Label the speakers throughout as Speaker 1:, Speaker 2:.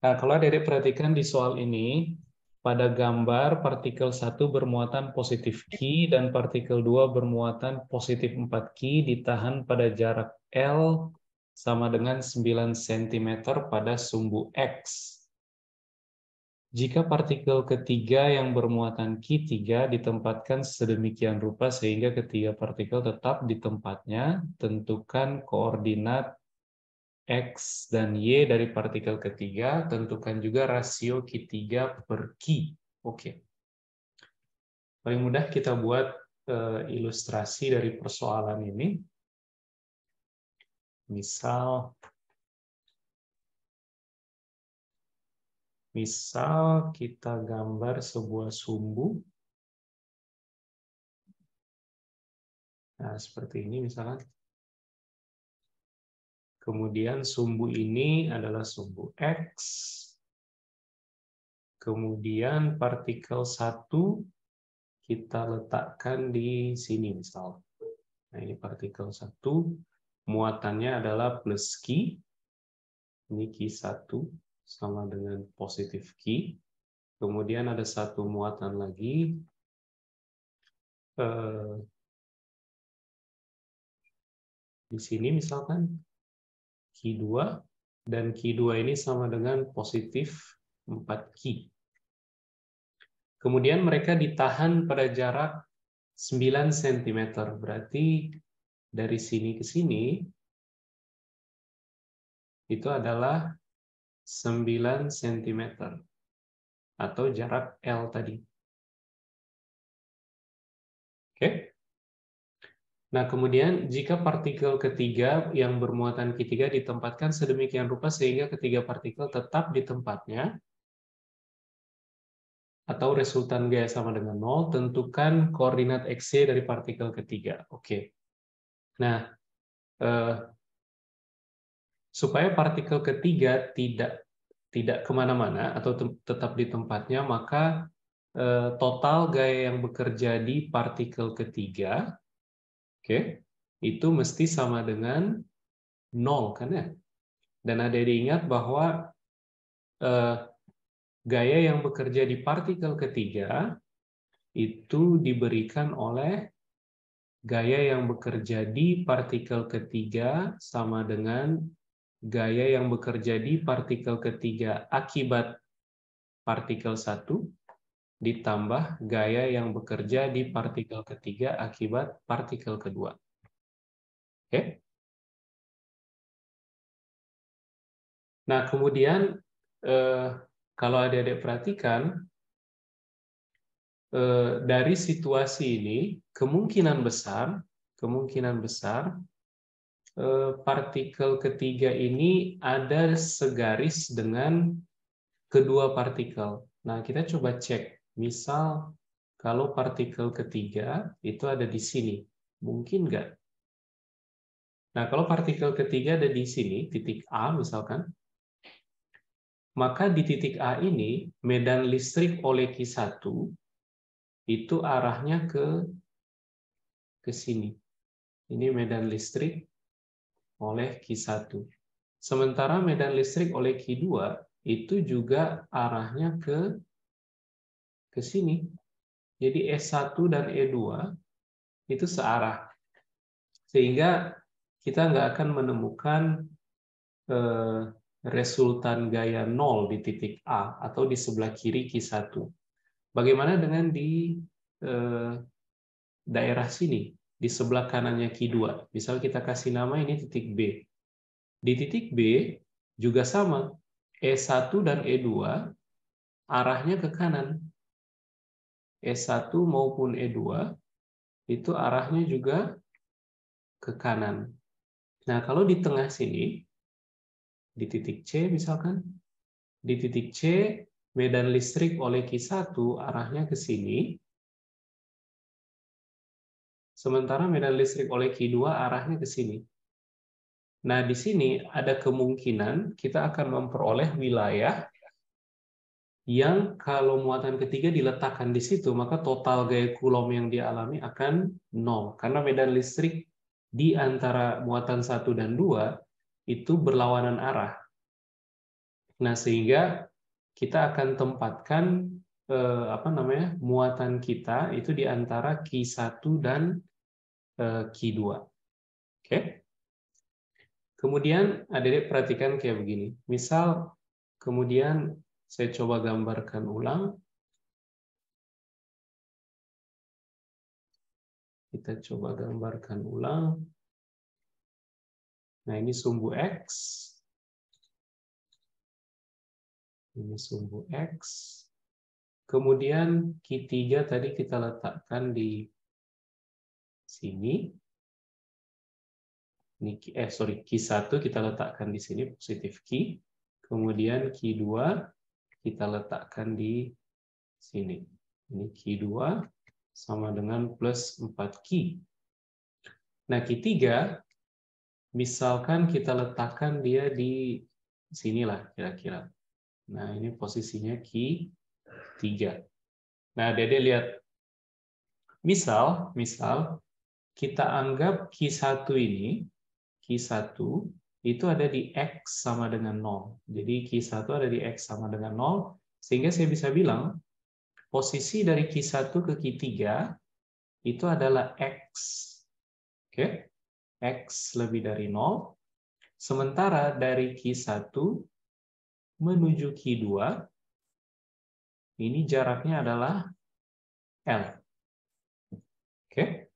Speaker 1: Nah, kalau adik-adik perhatikan di soal ini, pada gambar partikel 1 bermuatan positif Q dan partikel 2 bermuatan positif 4Q ditahan pada jarak L sama dengan 9 cm pada sumbu X. Jika partikel ketiga yang bermuatan Q3 ditempatkan sedemikian rupa sehingga ketiga partikel tetap di tempatnya, tentukan koordinat X dan Y dari partikel ketiga, tentukan juga rasio Q3 per Q. Oke. Paling mudah kita buat ilustrasi dari persoalan ini. Misal kita gambar sebuah sumbu. Nah, seperti ini misalnya. Kemudian sumbu ini adalah sumbu X. Kemudian partikel 1 kita letakkan di sini misal. Nah, ini partikel 1, muatannya adalah plus Q. Ini Q1 sama dengan positif Q. Kemudian ada satu muatan lagi. Di sini misalkan Q2, dan Q2 ini sama dengan positif 4Q. Kemudian mereka ditahan pada jarak 9 cm, berarti dari sini ke sini itu adalah 9 cm atau jarak L tadi. Oke. Nah, kemudian jika partikel ketiga yang bermuatan Q3 ditempatkan sedemikian rupa sehingga ketiga partikel tetap di tempatnya, atau resultan G sama dengan 0, tentukan koordinat XY dari partikel ketiga. Oke. Nah, supaya partikel ketiga tidak kemana-mana atau tetap di tempatnya, maka total gaya yang bekerja di partikel ketiga, oke, itu mesti sama dengan 0, kan ya? Dan ada diingat bahwa gaya yang bekerja di partikel ketiga itu diberikan oleh gaya yang bekerja di partikel ketiga sama dengan gaya yang bekerja di partikel ketiga akibat partikel 1 ditambah gaya yang bekerja di partikel ketiga akibat partikel kedua. Oke? Nah, kemudian kalau adik-adik perhatikan, dari situasi ini kemungkinan besar partikel ketiga ini ada segaris dengan kedua partikel. Nah, kita coba cek. Misal kalau partikel ketiga itu ada di sini, mungkin nggak? Nah, kalau partikel ketiga ada di sini, titik A misalkan, maka di titik A ini medan listrik oleh Q1 itu arahnya ke sini. Ini medan listrik oleh Q1. Sementara medan listrik oleh Q2 itu juga arahnya ke sini. Jadi E1 dan E2 itu searah. Sehingga kita nggak akan menemukan resultan gaya 0 di titik A atau di sebelah kiri Q1. Bagaimana dengan di daerah sini, di sebelah kanannya Q2? Misal kita kasih nama ini titik B. Di titik B juga sama, E1 dan E2 arahnya ke kanan. E1 maupun E2 itu arahnya juga ke kanan. Nah, kalau di tengah sini, di titik C misalkan, di titik C medan listrik oleh Q1 arahnya ke sini, sementara medan listrik oleh Q2 arahnya ke sini. Nah, di sini ada kemungkinan kita akan memperoleh wilayah yang kalau muatan ketiga diletakkan di situ, maka total gaya Coulomb yang dialami akan 0. Karena medan listrik di antara muatan 1 dan 2 itu berlawanan arah. Nah, sehingga kita akan tempatkan muatan kita itu di antara Q1 dan Q2. Oke. Kemudian adik-adik perhatikan kayak begini. Misal kemudian saya coba gambarkan ulang. Kita coba gambarkan ulang. Nah, ini sumbu X. Ini sumbu X. Kemudian Q3 tadi kita letakkan di sini. Ini, Q1 kita letakkan di sini, positif Q. Kemudian Q2 kita letakkan di sini. Ini Q2 sama dengan plus 4Q. Nah, Q3, misalkan kita letakkan dia di sinilah kira-kira. Nah, ini posisinya Q3. Nah, Dede lihat. Misal kita anggap Q1 ini, Q1 itu ada di X sama dengan 0. Jadi Q1 ada di X sama dengan 0, sehingga saya bisa bilang posisi dari Q1 ke Q3 itu adalah X. Oke? X lebih dari 0. Sementara dari Q1 menuju Q2, ini jaraknya adalah L. Oke?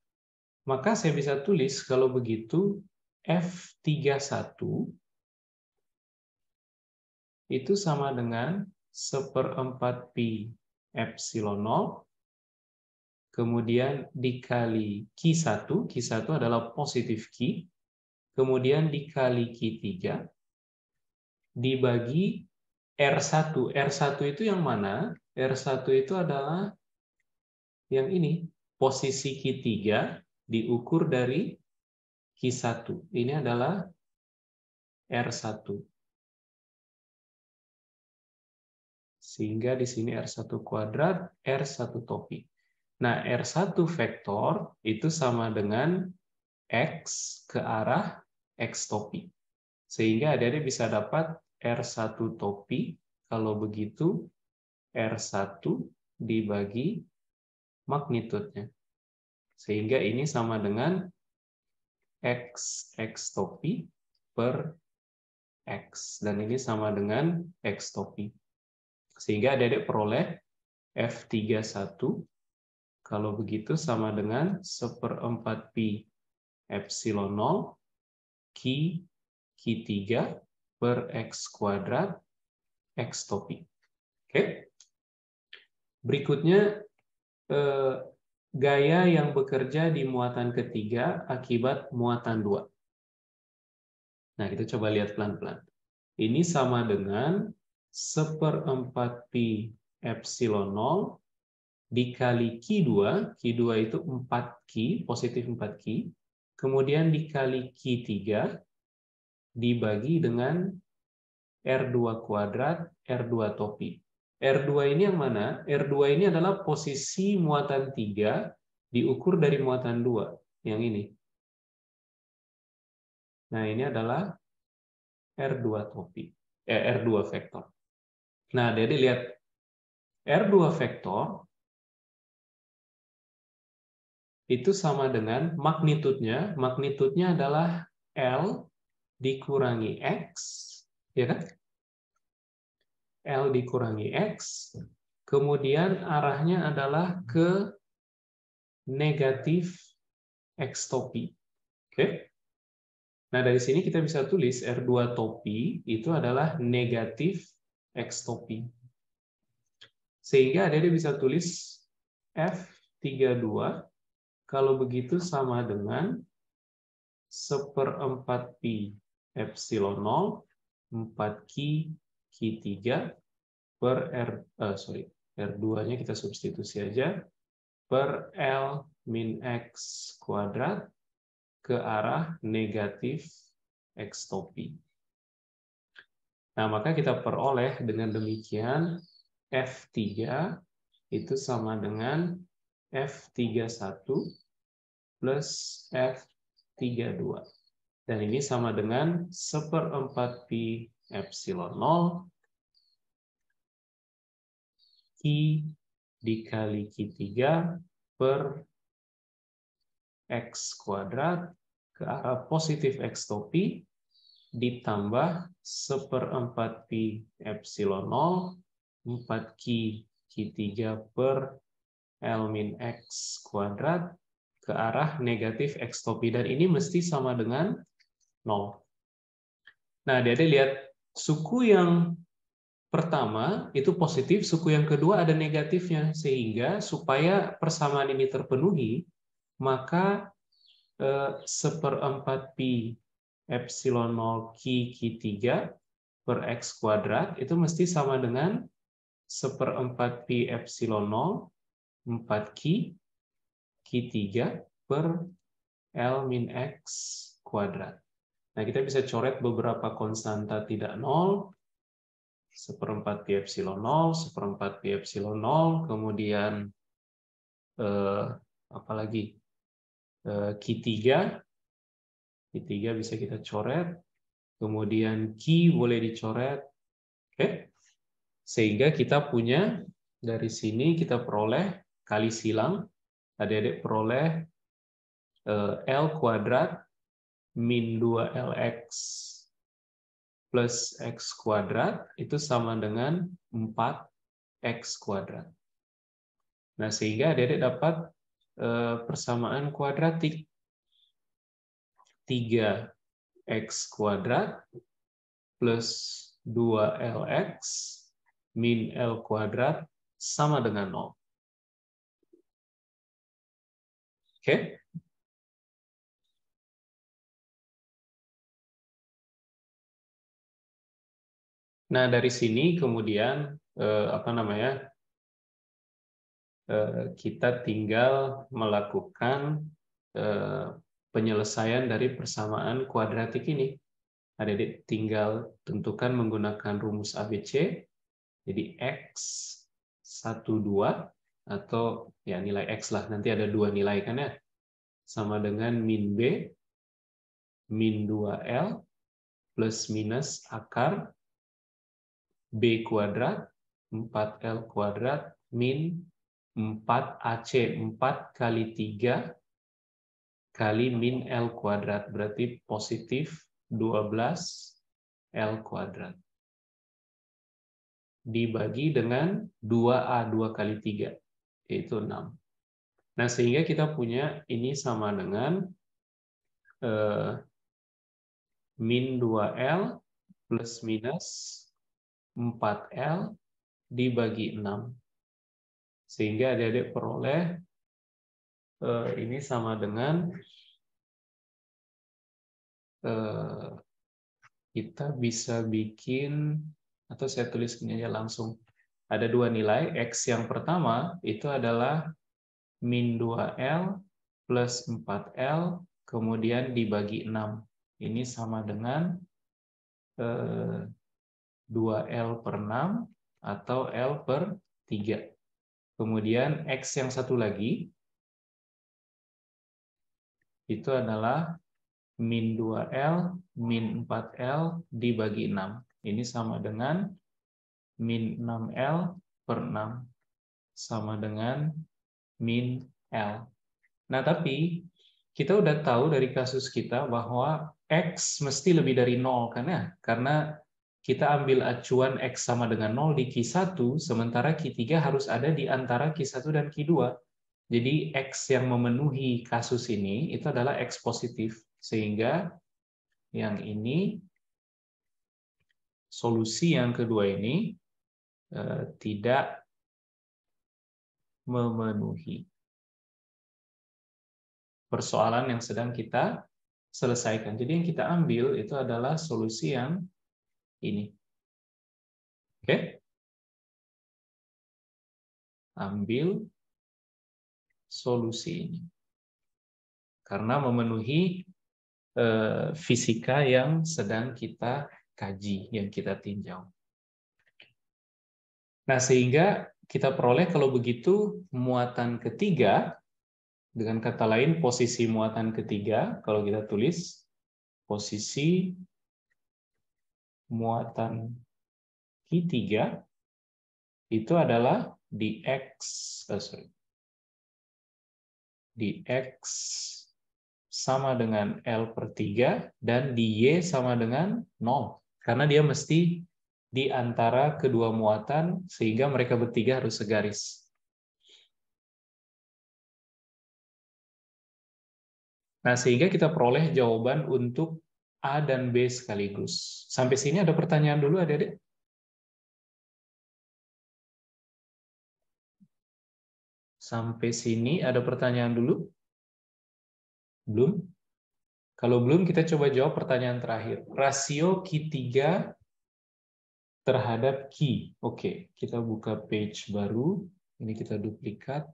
Speaker 1: Maka saya bisa tulis kalau begitu F31 itu sama dengan 1/4 pi epsilon 0, kemudian dikali Q1, Q1 adalah positif Q, kemudian dikali Q3, dibagi R1. R1 itu yang mana? R1 itu adalah yang ini, posisi Q3 diukur dari Q1. Ini adalah R1. Sehingga di sini R1 kuadrat, R1 topi. Nah, R1 vektor itu sama dengan X ke arah X topi. Sehingga adik-adik bisa dapat R1 topi, kalau begitu R1 dibagi magnitudenya. Sehingga ini sama dengan X topi per X. Dan ini sama dengan X topi. Sehingga adik-adik peroleh F31 kalau begitu sama dengan 1/4 pi epsilon 0 Q3 per X kuadrat X topi. Oke. Berikutnya gaya yang bekerja di muatan ketiga akibat muatan 2. Nah, kita coba lihat pelan-pelan. Ini sama dengan 1/4 pi epsilon 0 dikali Q2, Q2 itu 4Q, positif 4Q, kemudian dikali Q3, dibagi dengan R2 kuadrat, R2 topi. R2 ini yang mana? R2 ini adalah posisi muatan 3 diukur dari muatan 2, yang ini. Nah, ini adalah R2 topi, R2 vektor. Nah, jadi lihat R2 vektor itu sama dengan magnitudenya. Magnitudenya adalah L dikurangi X, ya kan? L dikurangi X, kemudian arahnya adalah ke negatif X topi. Oke? Nah, dari sini kita bisa tulis R2 topi itu adalah negatif X topi. Sehingga adik-adik bisa tulis F32 kalau begitu sama dengan 1/4 pi epsilon 0 4Q Q3 per R2-nya kita substitusi aja per L min X kuadrat ke arah negatif X topi. Nah, maka kita peroleh dengan demikian F3 itu sama dengan F31 plus F32. Dan ini sama dengan 1/4 pi epsilon 0 Q dikali Q3 per X kuadrat ke arah positif X topi ditambah 1/4 Pi epsilon 0 4Q Q3 per L min X kuadrat ke arah negatif X topi. Dan ini mesti sama dengan 0. Nah, adik-adik lihat, suku yang pertama itu positif, suku yang kedua ada negatifnya. Sehingga supaya persamaan ini terpenuhi, maka 1/4 Pi epsilon 0 Q3 per X kuadrat itu mesti sama dengan 1/4 Pi epsilon 0 4Q Q3 per L min X kuadrat. Nah, kita bisa coret beberapa konstanta tidak nol, 1/4 Pi epsilon 0, 1/4 Pi epsilon 0, kemudian apa lagi? Q3 bisa kita coret, kemudian Q boleh dicoret, oke? Sehingga kita punya, dari sini kita peroleh, kali silang, adik-adik peroleh L kuadrat min 2LX plus X kuadrat itu sama dengan 4X kuadrat. Nah, sehingga adik-adik dapat persamaan kuadratik. 3X kuadrat plus 2LX min L kuadrat sama dengan 0. Oke? Nah, dari sini kemudian kita tinggal melakukan penyelesaian dari persamaan kuadratik ini. Adik-adik tinggal tentukan menggunakan rumus ABC. Jadi X 12 atau ya nilai X lah, nanti ada 2 nilai kan ya, sama dengan min B min 2L plus minus akar B kuadrat 4L kuadrat min 4AC, 4 kali 3 kali min L kuadrat, berarti positif 12L kuadrat. Dibagi dengan 2A, 2 kali 3, yaitu 6. Nah, sehingga kita punya ini sama dengan min 2L plus minus 4L dibagi 6. Sehingga adik-adik peroleh ini sama dengan kita bisa bikin, atau saya tulis ini aja langsung. Ada 2 nilai, X yang pertama itu adalah min 2L plus 4L, kemudian dibagi 6. Ini sama dengan 2L per 6 atau L per 3. Kemudian X yang satu lagi, itu adalah min 2L min 4L dibagi 6. Ini sama dengan min 6L per 6 sama dengan min L. Nah, tapi kita udah tahu dari kasus kita bahwa X mesti lebih dari 0 kan ya? Karena kita ambil acuan X sama dengan 0 di Q1, sementara Q3 harus ada di antara Q1 dan Q2. Jadi X yang memenuhi kasus ini itu adalah X positif. Sehingga yang ini, solusi yang kedua ini tidak memenuhi persoalan yang sedang kita selesaikan. Jadi yang kita ambil itu adalah solusi yang ini. Oke? Ambil solusi ini. Karena memenuhi fisika yang sedang kita kaji, yang kita tinjau. Nah, sehingga kita peroleh kalau begitu muatan ketiga, dengan kata lain posisi muatan ketiga, kalau kita tulis posisi muatan Q3 itu adalah di X sama dengan L per 3 dan di Y sama dengan 0. Karena dia mesti di antara kedua muatan sehingga mereka bertiga harus segaris. Nah, sehingga kita peroleh jawaban untuk A dan B sekaligus. Sampai sini ada pertanyaan dulu, adik-adik? Sampai sini ada pertanyaan dulu? Belum? Kalau belum, kita coba jawab pertanyaan terakhir. Rasio Q3 terhadap Q. Oke, kita buka page baru. Ini kita duplikat.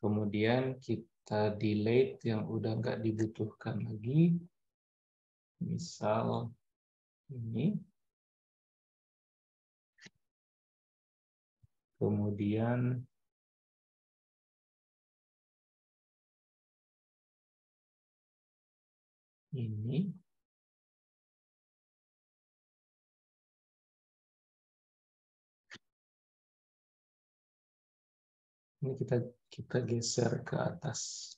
Speaker 1: Kemudian kita delete yang udah nggak dibutuhkan lagi. Misal ini. Kemudian ini. Ini kita geser ke atas.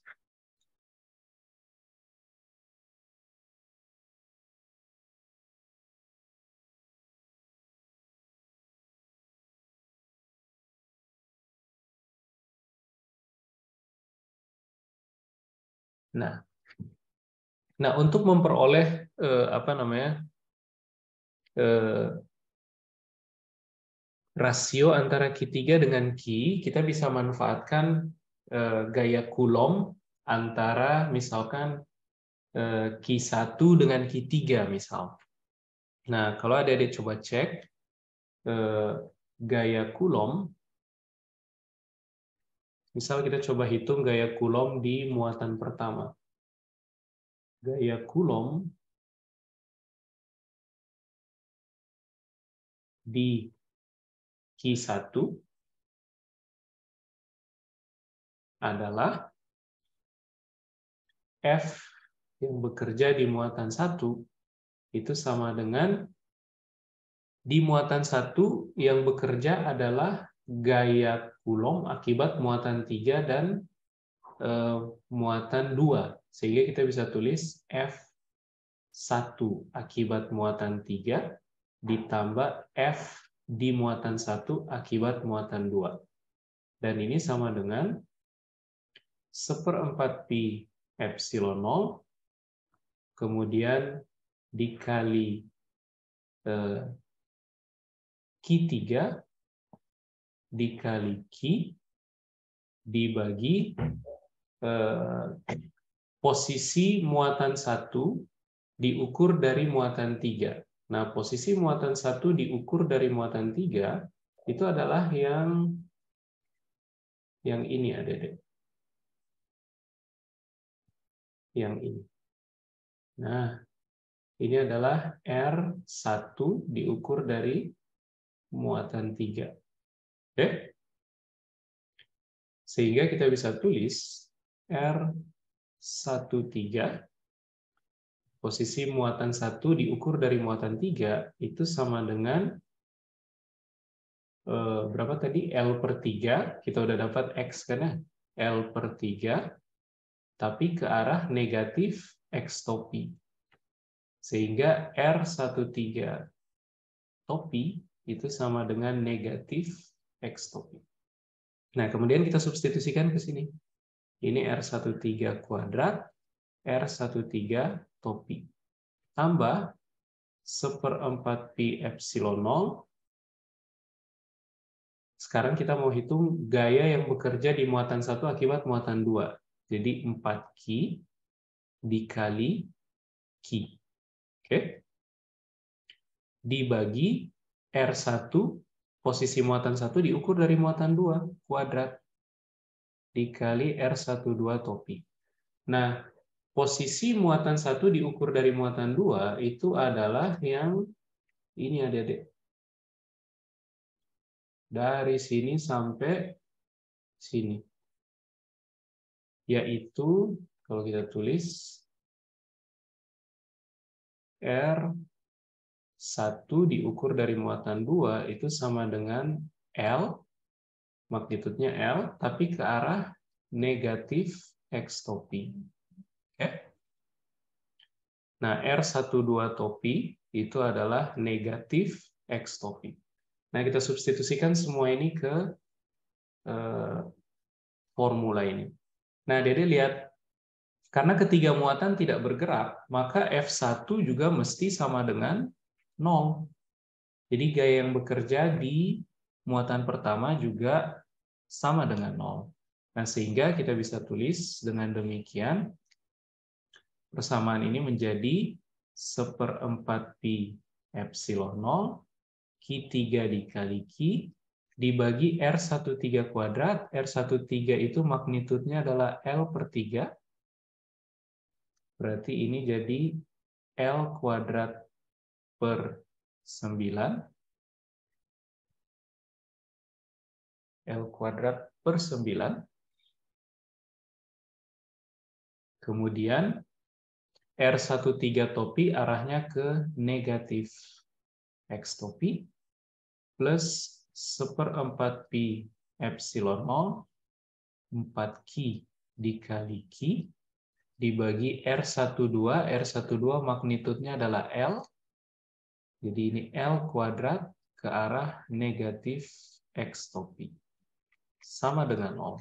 Speaker 1: Nah, untuk memperoleh rasio antara Q3 dengan Q, kita bisa manfaatkan gaya Coulomb antara misalkan Q1 dengan Q3 misal. Nah, kalau adik-adik coba cek gaya Coulomb, misal kita coba hitung gaya Coulomb di muatan pertama. Gaya Coulomb di Q1 adalah F yang bekerja di muatan 1 itu sama dengan di muatan 1 yang bekerja adalah gaya Coulomb akibat muatan 3 dan muatan 2. Sehingga kita bisa tulis F1 akibat muatan 3 ditambah F di muatan 1 akibat muatan 2. Dan ini sama dengan 1/4 pi epsilon 0 kemudian dikali Q3 dikali Q dibagi posisi muatan 1 diukur dari muatan 3. Nah, posisi muatan 1 diukur dari muatan 3 itu adalah yang ini, adik-adik. Yang ini. Nah, ini adalah R1 diukur dari muatan 3. Oke? Sehingga kita bisa tulis R13 posisi muatan 1 diukur dari muatan 3 itu sama dengan berapa tadi? L per 3, kita udah dapat X kan ya? L per 3, tapi ke arah negatif X topi. Sehingga R13 topi itu sama dengan negatif X topi. Nah, kemudian kita substitusikan ke sini. Ini R13 kuadrat, R13 topi. Tambah 1/4 pi epsilon 0. Sekarang kita mau hitung gaya yang bekerja di muatan 1 akibat muatan 2. Jadi 4Q dikali Q. Oke? Dibagi R1, posisi muatan 1 diukur dari muatan 2, kuadrat. Dikali R12 topi. Nah, posisi muatan 1 diukur dari muatan 2 itu adalah yang ini, adik-adik. Dari sini sampai sini. Yaitu, kalau kita tulis, R1 1 diukur dari muatan 2 itu sama dengan L, magnitudenya L, tapi ke arah negatif X topi. Oke? Nah, R12 topi itu adalah negatif X topi. Nah, kita substitusikan semua ini ke formula ini. Nah, Dede lihat, karena ketiga muatan tidak bergerak, maka F1 juga mesti sama dengan 0. Jadi gaya yang bekerja di muatan pertama juga sama dengan 0. Nah, sehingga kita bisa tulis dengan demikian, persamaan ini menjadi 1/4 pi epsilon 0, Q3 dikali Q, dibagi R13 kuadrat. R13 itu magnitudenya adalah L/3. Berarti ini jadi L kuadrat per 9. L kuadrat per 9. Kemudian R13 topi arahnya ke negatif X topi plus 1/4 pi epsilon 0, 4Q dikali Q, dibagi R12. R12 magnitudenya adalah L. Jadi ini L kuadrat ke arah negatif X topi. Sama dengan 0.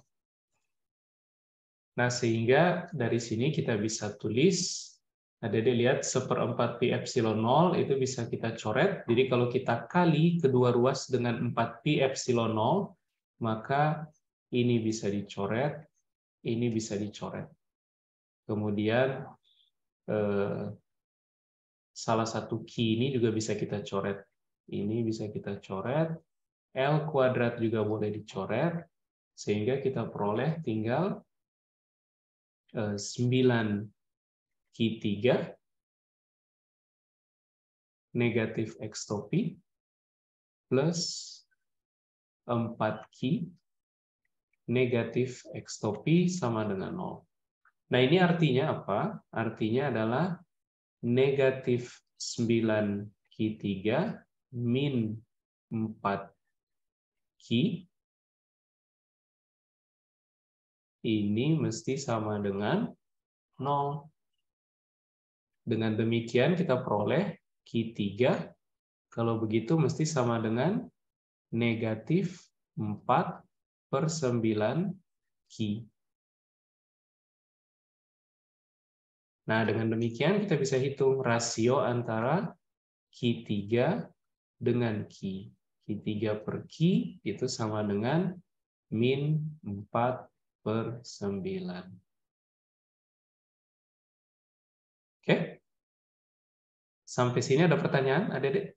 Speaker 1: Nah, sehingga dari sini kita bisa tulis, nah, Dede lihat 1/4 pi epsilon 0 itu bisa kita coret. Jadi kalau kita kali kedua ruas dengan 4 pi epsilon 0, maka ini bisa dicoret, ini bisa dicoret. Kemudian salah satu Q ini juga bisa kita coret. Ini bisa kita coret. L kuadrat juga boleh dicoret. Sehingga kita peroleh tinggal 9Q3 negatif X topi plus 4Q negatif X topi sama dengan 0. Nah, ini artinya apa? Artinya adalah negatif 9Q3 min 4Q ini mesti sama dengan 0. Dengan demikian kita peroleh Q3, kalau begitu mesti sama dengan negatif 4/9Q. Nah, dengan demikian kita bisa hitung rasio antara Q3 dengan Q. Q3 per Q itu sama dengan min 4/9. Oke? Sampai sini ada pertanyaan, Adik-adik?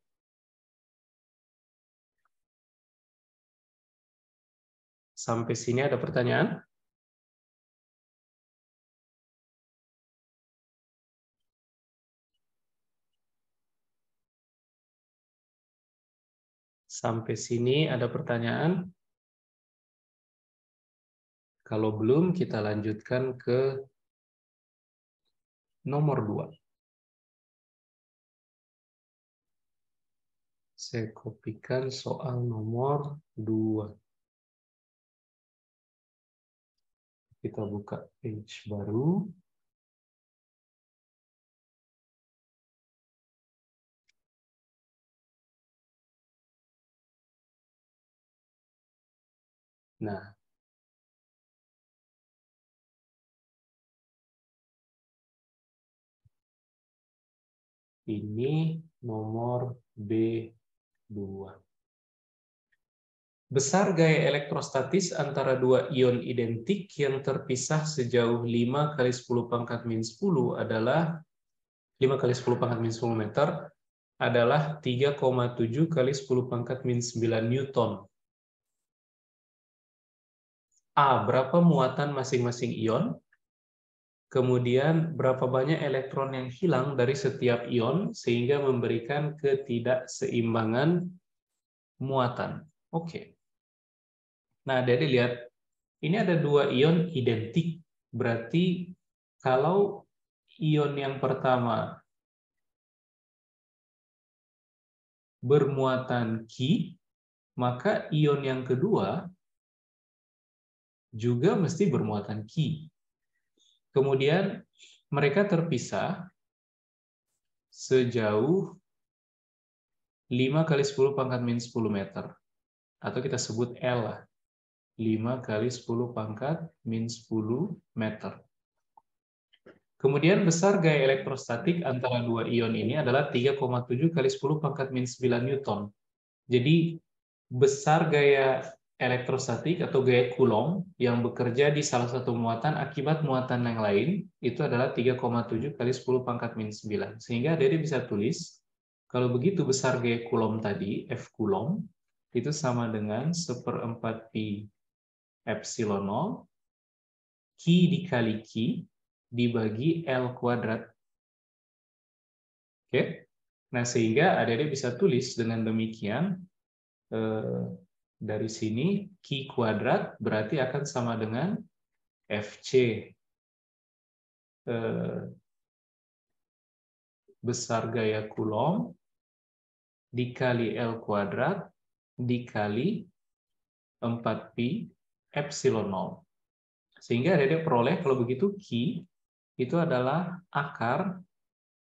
Speaker 1: Sampai sini ada pertanyaan? Sampai sini ada pertanyaan? Kalau belum, kita lanjutkan ke nomor 2. Saya kopikan soal nomor 2. Kita buka page baru. Nah, ini nomor B2. Besar gaya elektrostatis antara dua ion identik yang terpisah sejauh 5 kali 10 pangkat min 10 adalah 5 kali 10 pangkat min 10 meter adalah 3,7 kali 10 pangkat min 9 Newton. A. Berapa muatan masing-masing ion? Kemudian berapa banyak elektron yang hilang dari setiap ion sehingga memberikan ketidakseimbangan muatan. Oke. Nah, jadi lihat, ini ada dua ion identik. Berarti kalau ion yang pertama bermuatan Ki, maka ion yang kedua juga mesti bermuatan Ki. Kemudian mereka terpisah sejauh 5 kali 10 pangkat min 10 meter. Atau kita sebut L lah. 5 kali 10 pangkat min 10 meter. Kemudian besar gaya elektrostatik antara dua ion ini adalah 3,7 kali 10 pangkat min 9 Newton. Jadi besar gaya elektrostatik atau gaya Coulomb yang bekerja di salah satu muatan akibat muatan yang lain itu adalah 3,7 kali 10 pangkat min 9. Sehingga Dede bisa tulis, kalau begitu besar gaya Coulomb tadi, F Coulomb, itu sama dengan 1/4 pi epsilon 0, Q dikali Q dibagi L kuadrat. Oke? Nah, sehingga adik-adik bisa tulis dengan demikian, dari sini Q kuadrat berarti akan sama dengan FC besar gaya Coulomb dikali L kuadrat dikali 4pi epsilon 0. Sehingga adik-adik peroleh kalau begitu Q itu adalah akar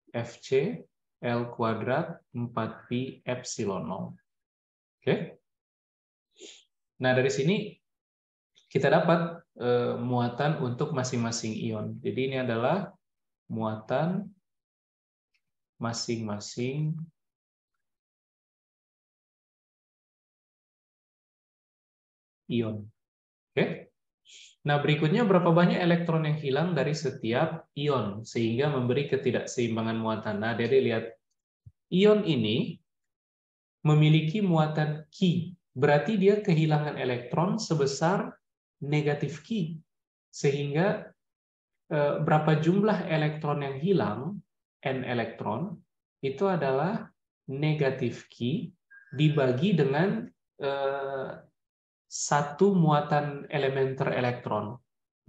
Speaker 1: FC L kuadrat 4pi epsilon 0. Oke? Nah, dari sini kita dapat muatan untuk masing-masing ion. Jadi ini adalah muatan masing-masing ion. Oke? Nah, berikutnya berapa banyak elektron yang hilang dari setiap ion sehingga memberi ketidakseimbangan muatan. Nah, Dede lihat ion ini memiliki muatan Q, berarti dia kehilangan elektron sebesar negatif Q. Sehingga berapa jumlah elektron yang hilang, N elektron, itu adalah negatif Q dibagi dengan satu muatan elementer elektron.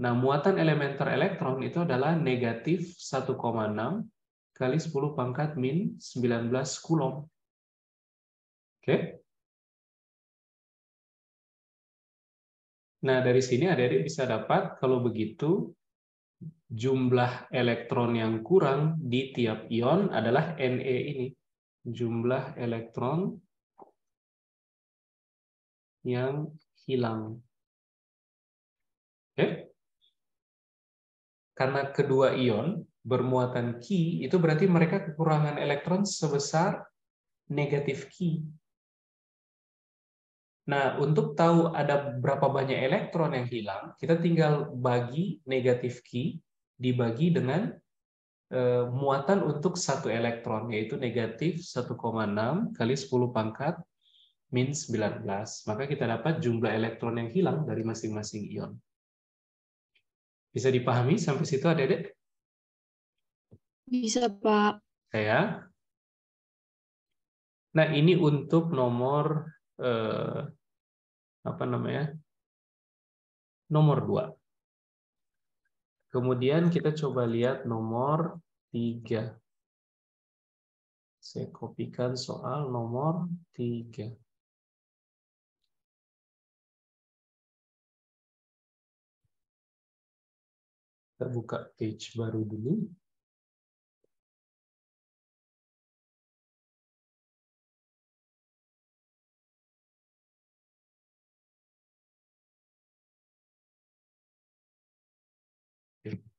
Speaker 1: Nah, muatan elementer elektron itu adalah negatif 1,6 kali 10 pangkat min 19 Coulomb. Oke? Nah, dari sini adik-adik bisa dapat, kalau begitu, jumlah elektron yang kurang di tiap ion adalah Ne ini. Jumlah elektron yang hilang. Oke? Karena kedua ion bermuatan Q, itu berarti mereka kekurangan elektron sebesar negatif Q. Nah, untuk tahu ada berapa banyak elektron yang hilang, kita tinggal bagi negatif Q dibagi dengan muatan untuk satu elektron, yaitu negatif 1,6 kali 10 pangkat min 19. Maka kita dapat jumlah elektron yang hilang dari masing-masing ion. Bisa dipahami sampai situ, adik-adik?
Speaker 2: Bisa, Pak.
Speaker 1: Ya. Nah, ini untuk nomor apa namanya? Nomor 2. Kemudian kita coba lihat nomor 3. Saya kopikan soal nomor 3. Kita buka page baru dulu.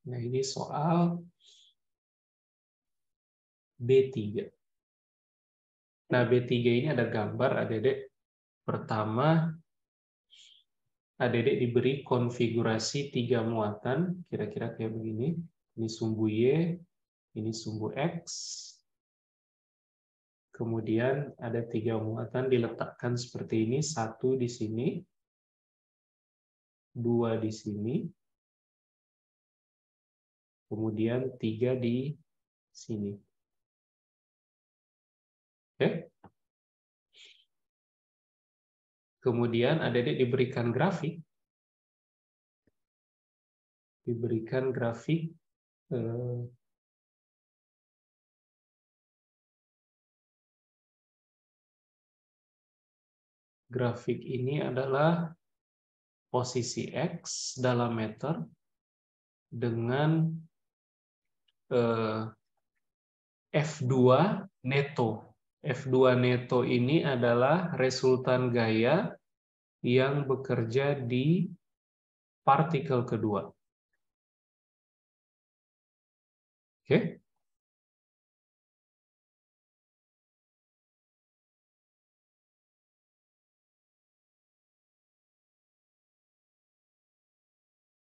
Speaker 1: Nah, ini soal B3. Nah, B3 ini ada gambar, adik-adik. Pertama, adik-adik diberi konfigurasi 3 muatan, kira-kira kayak begini. Ini sumbu Y, ini sumbu X. Kemudian ada 3 muatan diletakkan seperti ini, 1 di sini, 2 di sini, kemudian 3 di sini. Oke? Kemudian adik-adik diberikan grafik. Diberikan grafik grafik ini adalah posisi X dalam meter dengan F2 neto. F2 neto ini adalah resultan gaya yang bekerja di partikel kedua. Oke?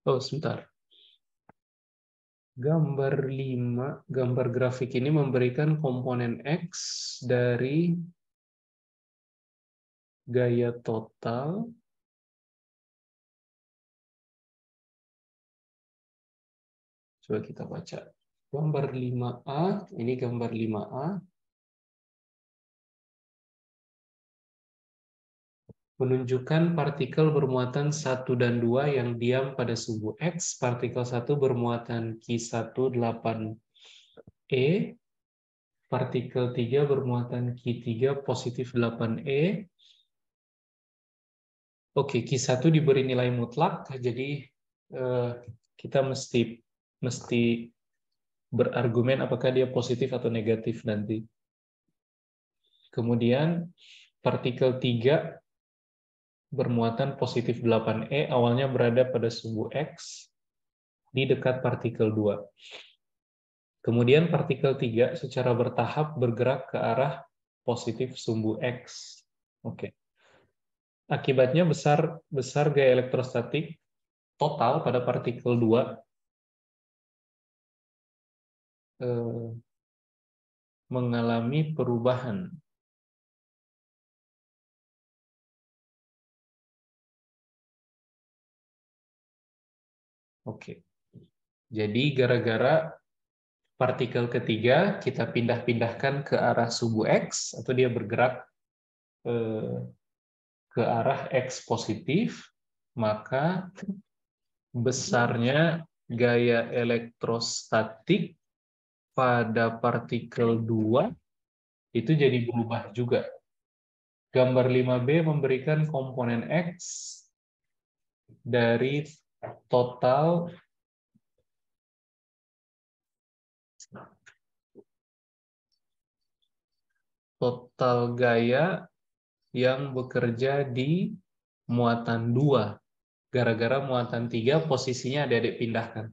Speaker 1: Oh, sebentar. Gambar grafik ini memberikan komponen X dari gaya total coba kita baca. Gambar 5A, ini gambar 5A. Menunjukkan partikel bermuatan 1 dan 2 yang diam pada suhu X, partikel 1 bermuatan Q1 8E, partikel 3 bermuatan Q3 positif 8E. Oke, Q1 diberi nilai mutlak, jadi kita mesti berargumen apakah dia positif atau negatif nanti. Kemudian partikel 3 bermuatan positif 8E awalnya berada pada suhu X di dekat partikel 2. Kemudian partikel 3 secara bertahap bergerak ke arah positif sumbu X. Oke. Akibatnya besar gaya elektrostatik total pada partikel 2 mengalami perubahan. Oke. Jadi gara-gara partikel ketiga kita pindah-pindahkan ke arah sumbu X atau dia bergerak ke arah X positif, maka besarnya gaya elektrostatik pada partikel 2 itu jadi berubah juga. Gambar 5B memberikan komponen X dari total gaya yang bekerja di muatan 2. Gara-gara muatan 3 posisinya adik-adik pindahkan.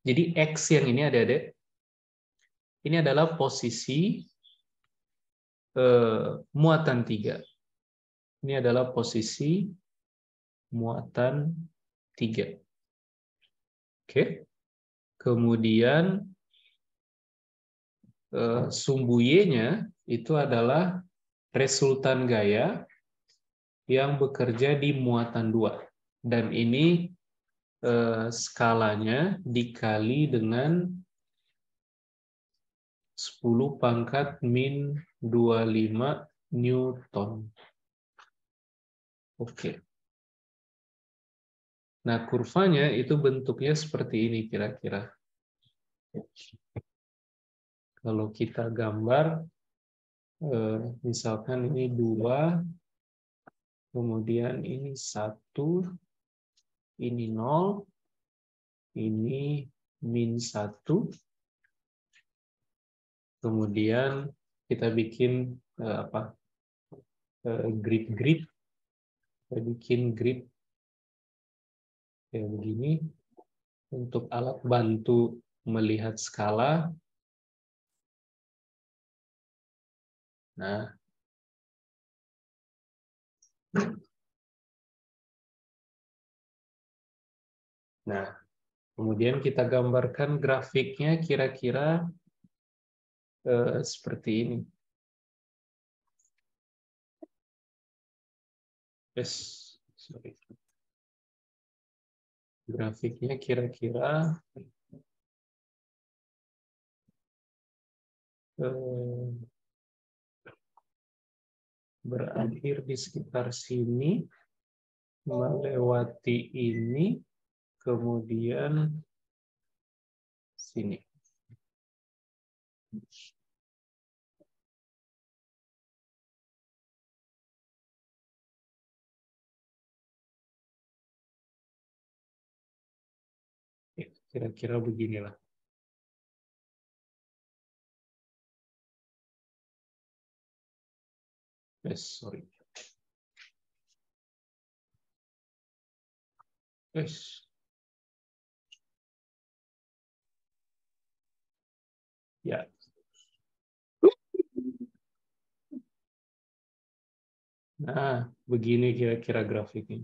Speaker 1: Jadi X yang ini adik-adik, ini adalah posisi muatan 3. Ini adalah posisi muatan 3. Oke. Kemudian sumbu Y-nya itu adalah resultan gaya yang bekerja di muatan 2. Dan ini skalanya dikali dengan 10 pangkat min 25 Newton. Oke. Nah, kurvanya itu bentuknya seperti ini kira-kira. Kalau kita gambar, misalkan ini 2, kemudian ini 1, ini 0, ini min 1, kemudian kita bikin grid-grid, kita bikin grid kayak begini untuk alat bantu melihat skala. Nah, kemudian kita gambarkan grafiknya kira-kira seperti ini. Sorry. Grafiknya kira-kira berakhir di sekitar sini, melewati ini, kemudian sini. Kira-kira beginilah. Sorry. Ya. Nah, begini kira-kira grafiknya.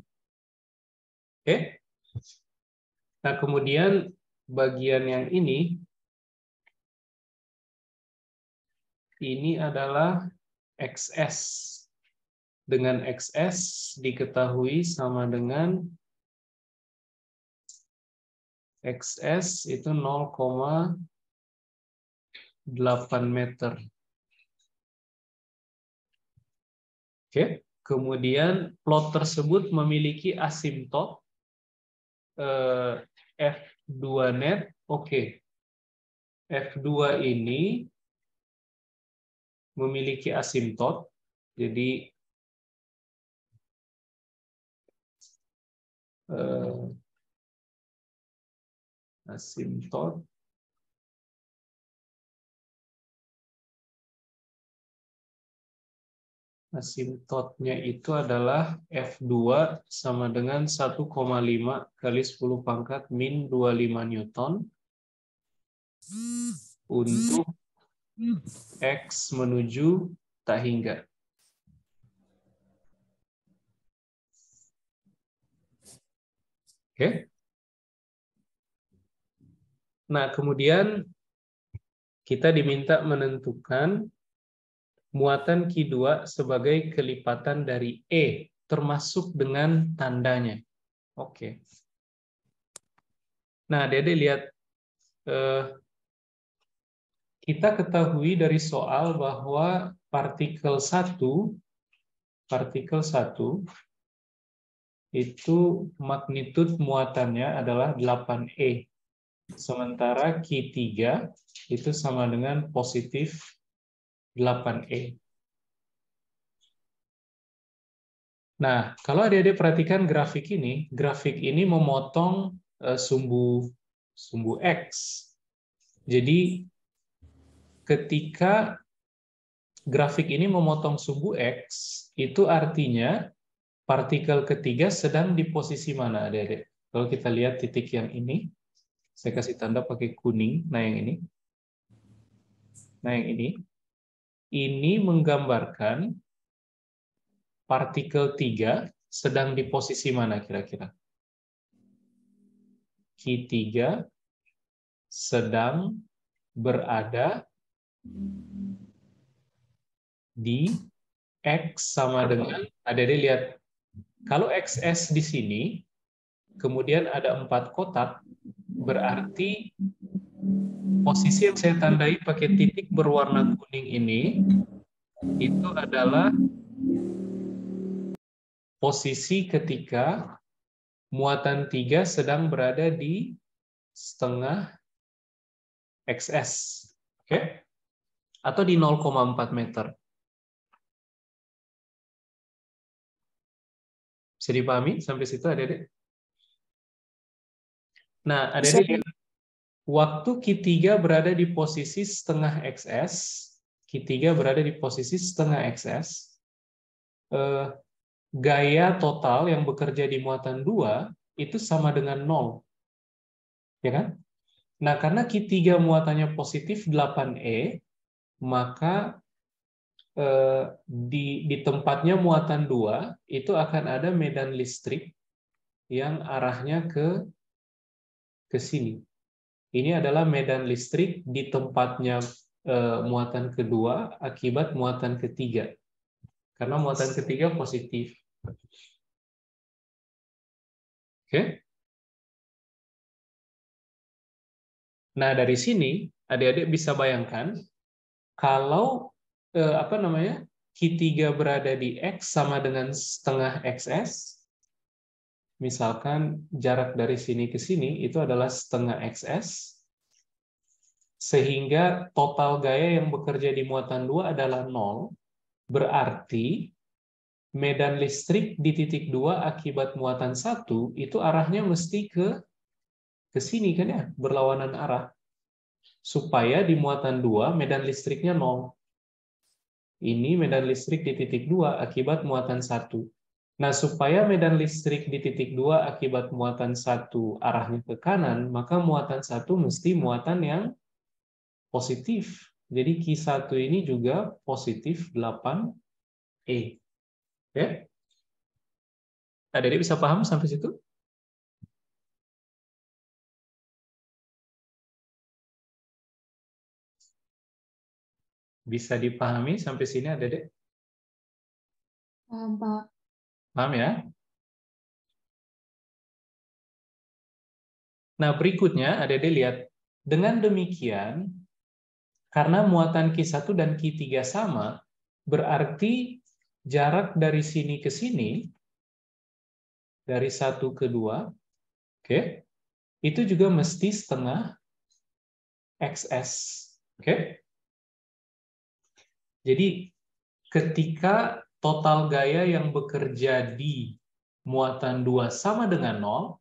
Speaker 1: Oke. Nah, kemudian bagian yang ini adalah XS. Dengan XS diketahui sama dengan XS itu 0,8 meter. Oke. Kemudian plot tersebut memiliki asimptot F2 net. Oke. F2 ini memiliki asimptot. Jadi asimptotnya itu adalah F2 sama dengan 1,5 kali 10 pangkat min 25 Newton untuk X menuju tak hingga. Oke. Nah, kemudian kita diminta menentukan muatan Q2 sebagai kelipatan dari E, termasuk dengan tandanya. Oke. Nah, Dede lihat, kita ketahui dari soal bahwa partikel 1 itu magnitud muatannya adalah 8E. Sementara Q3 itu sama dengan positif 8E. Nah, kalau adik-adik perhatikan grafik ini memotong sumbu X. Jadi, ketika grafik ini memotong sumbu X, itu artinya partikel ketiga sedang di posisi mana, adik-adik? Kalau kita lihat titik yang ini, saya kasih tanda pakai kuning, nah yang ini. Nah yang ini menggambarkan partikel 3 sedang di posisi mana kira-kira? Q3 sedang berada di X sama dengan, adik-adik lihat, kalau XS di sini, kemudian ada 4 kotak, berarti posisi yang saya tandai pakai titik berwarna kuning ini, itu adalah posisi ketika muatan 3 sedang berada di setengah XS. Oke? Atau di 0,4 meter. Bisa dipahami sampai situ, adik-adik? Nah, adik-adik lihat, waktu Q3 berada di posisi setengah XS, Q3 berada di posisi setengah XS, gaya total yang bekerja di muatan 2 itu sama dengan 0. Ya kan? Nah, karena Q3 muatannya positif 8E, maka di tempatnya muatan 2 itu akan ada medan listrik yang arahnya ke sini. Ini adalah medan listrik di tempatnya muatan kedua akibat muatan ketiga. Karena muatan ketiga positif. Oke? Nah, dari sini adik-adik bisa bayangkan kalau Q3 berada di X sama dengan setengah XS, misalkan jarak dari sini ke sini itu adalah setengah XS, sehingga total gaya yang bekerja di muatan 2 adalah 0, berarti medan listrik di titik 2 akibat muatan 1 itu arahnya mesti ke ke sini kan ya, berlawanan arah. Supaya di muatan 2 medan listriknya 0. Ini medan listrik di titik 2 akibat muatan 1. Nah, supaya medan listrik di titik 2 akibat muatan 1 arahnya ke kanan, maka muatan 1 mesti muatan yang positif. Jadi Q1 ini juga positif 8E. Ya? Adik-adik bisa paham sampai situ? Bisa dipahami sampai sini adik-adik?
Speaker 2: Paham, Pak.
Speaker 1: Paham ya? Nah, berikutnya adik-adik lihat. Dengan demikian, karena muatan Q1 dan Q3 sama, berarti jarak dari sini ke sini, dari 1 ke 2, oke, itu juga mesti setengah XS. Oke? Jadi, ketika total gaya yang bekerja di muatan 2 sama dengan 0,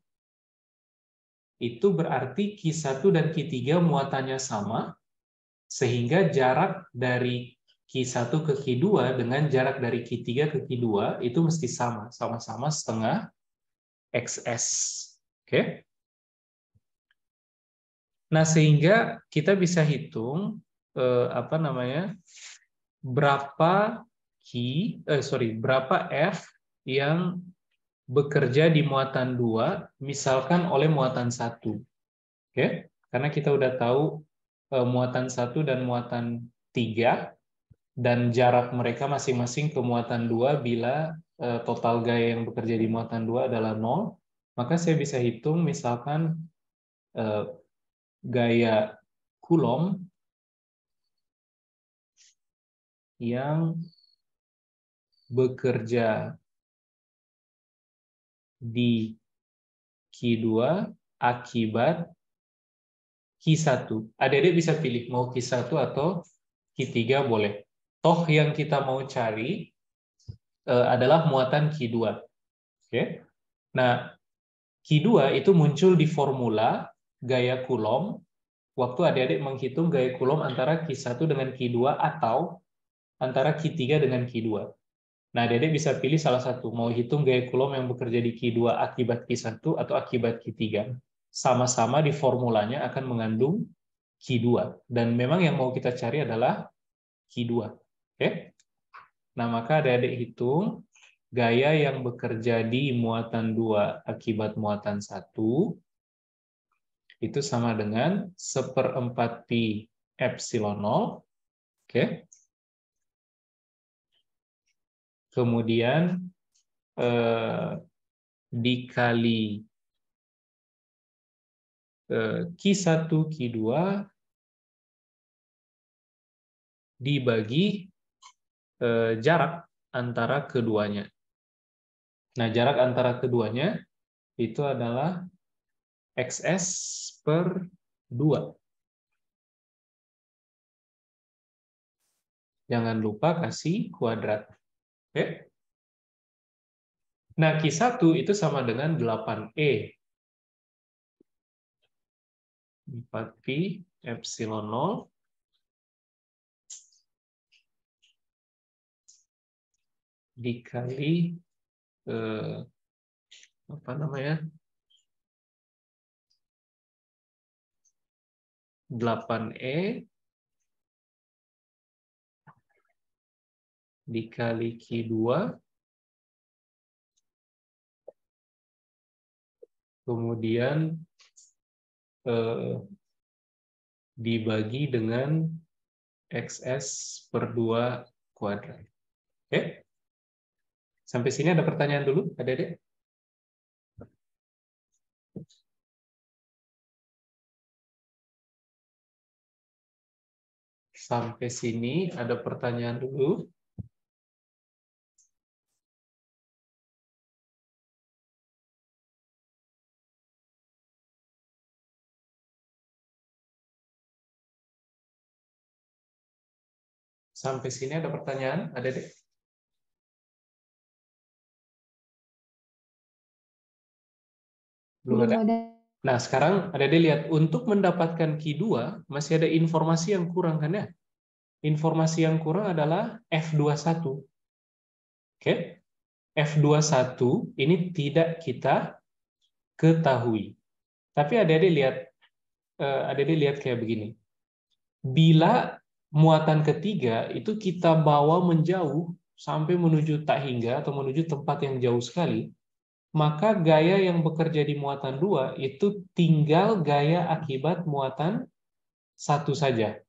Speaker 1: itu berarti Q1 dan Q3 muatannya sama, sehingga jarak dari Q1 ke Q2 dengan jarak dari Q3 ke Q2 itu mesti sama, sama-sama setengah XS. Oke? Nah, sehingga kita bisa hitung berapa berapa F yang bekerja di muatan 2 misalkan oleh muatan 1. Oke? Karena kita udah tahu muatan 1 dan muatan 3 dan jarak mereka masing-masing ke muatan 2 bila total gaya yang bekerja di muatan 2 adalah 0, maka saya bisa hitung misalkan gaya Coulomb yang bekerja di Q2 akibat Q1. Adik-adik bisa pilih mau Q1 atau Q3 boleh. Toh yang kita mau cari adalah muatan Q2. Oke. Nah, Q2 itu muncul di formula gaya Coulomb waktu adik-adik menghitung gaya Coulomb antara Q1 dengan Q2 atau antara Q3 dengan Q2. Nah, adik-adik bisa pilih salah satu, mau hitung gaya Coulomb yang bekerja di Q2 akibat Q1 atau akibat Q3. Sama-sama di formulanya akan mengandung Q2. Dan memang yang mau kita cari adalah Q2. Oke? Nah, maka adik-adik hitung gaya yang bekerja di muatan 2 akibat muatan 1 itu sama dengan 1/4 pi epsilon 0. Oke? Kemudian dikali Q1, Q2 dibagi jarak antara keduanya. Nah, jarak antara keduanya itu adalah XS per 2. Jangan lupa kasih kuadrat. Oke? Nah, Q1 itu sama dengan 8E. 4pi epsilon 0 dikali 8E dikali Q2 kemudian dibagi dengan XS per 2 kuadrat. Oke? Sampai sini ada pertanyaan dulu, adik-adik? Sampai sini ada pertanyaan dulu. Sampai sini ada pertanyaan, adik-adik? Belum
Speaker 2: Belum
Speaker 1: ada?
Speaker 2: ada.
Speaker 1: Nah, sekarang adik-adik lihat, untuk mendapatkan Q2, masih ada informasi yang kurang kan ya? Informasi yang kurang adalah F21. Oke? F21 ini tidak kita ketahui. Tapi adik-adik lihat kayak begini. Bila muatan ketiga itu kita bawa menjauh sampai menuju tak hingga atau menuju tempat yang jauh sekali, maka gaya yang bekerja di muatan 2 itu tinggal gaya akibat muatan 1 saja.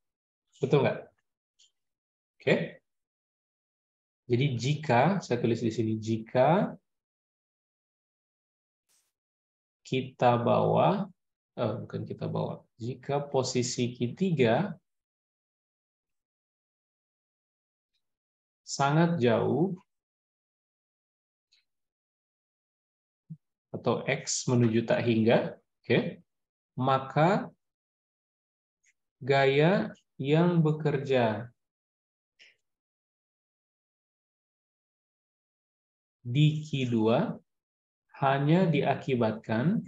Speaker 1: Betul nggak? Oke. Jadi jika, saya tulis di sini, jika kita bawa, bukan kita bawa, jika posisi Q3 sangat jauh, atau X menuju tak hingga, oke, maka gaya yang bekerja di Q2 hanya diakibatkan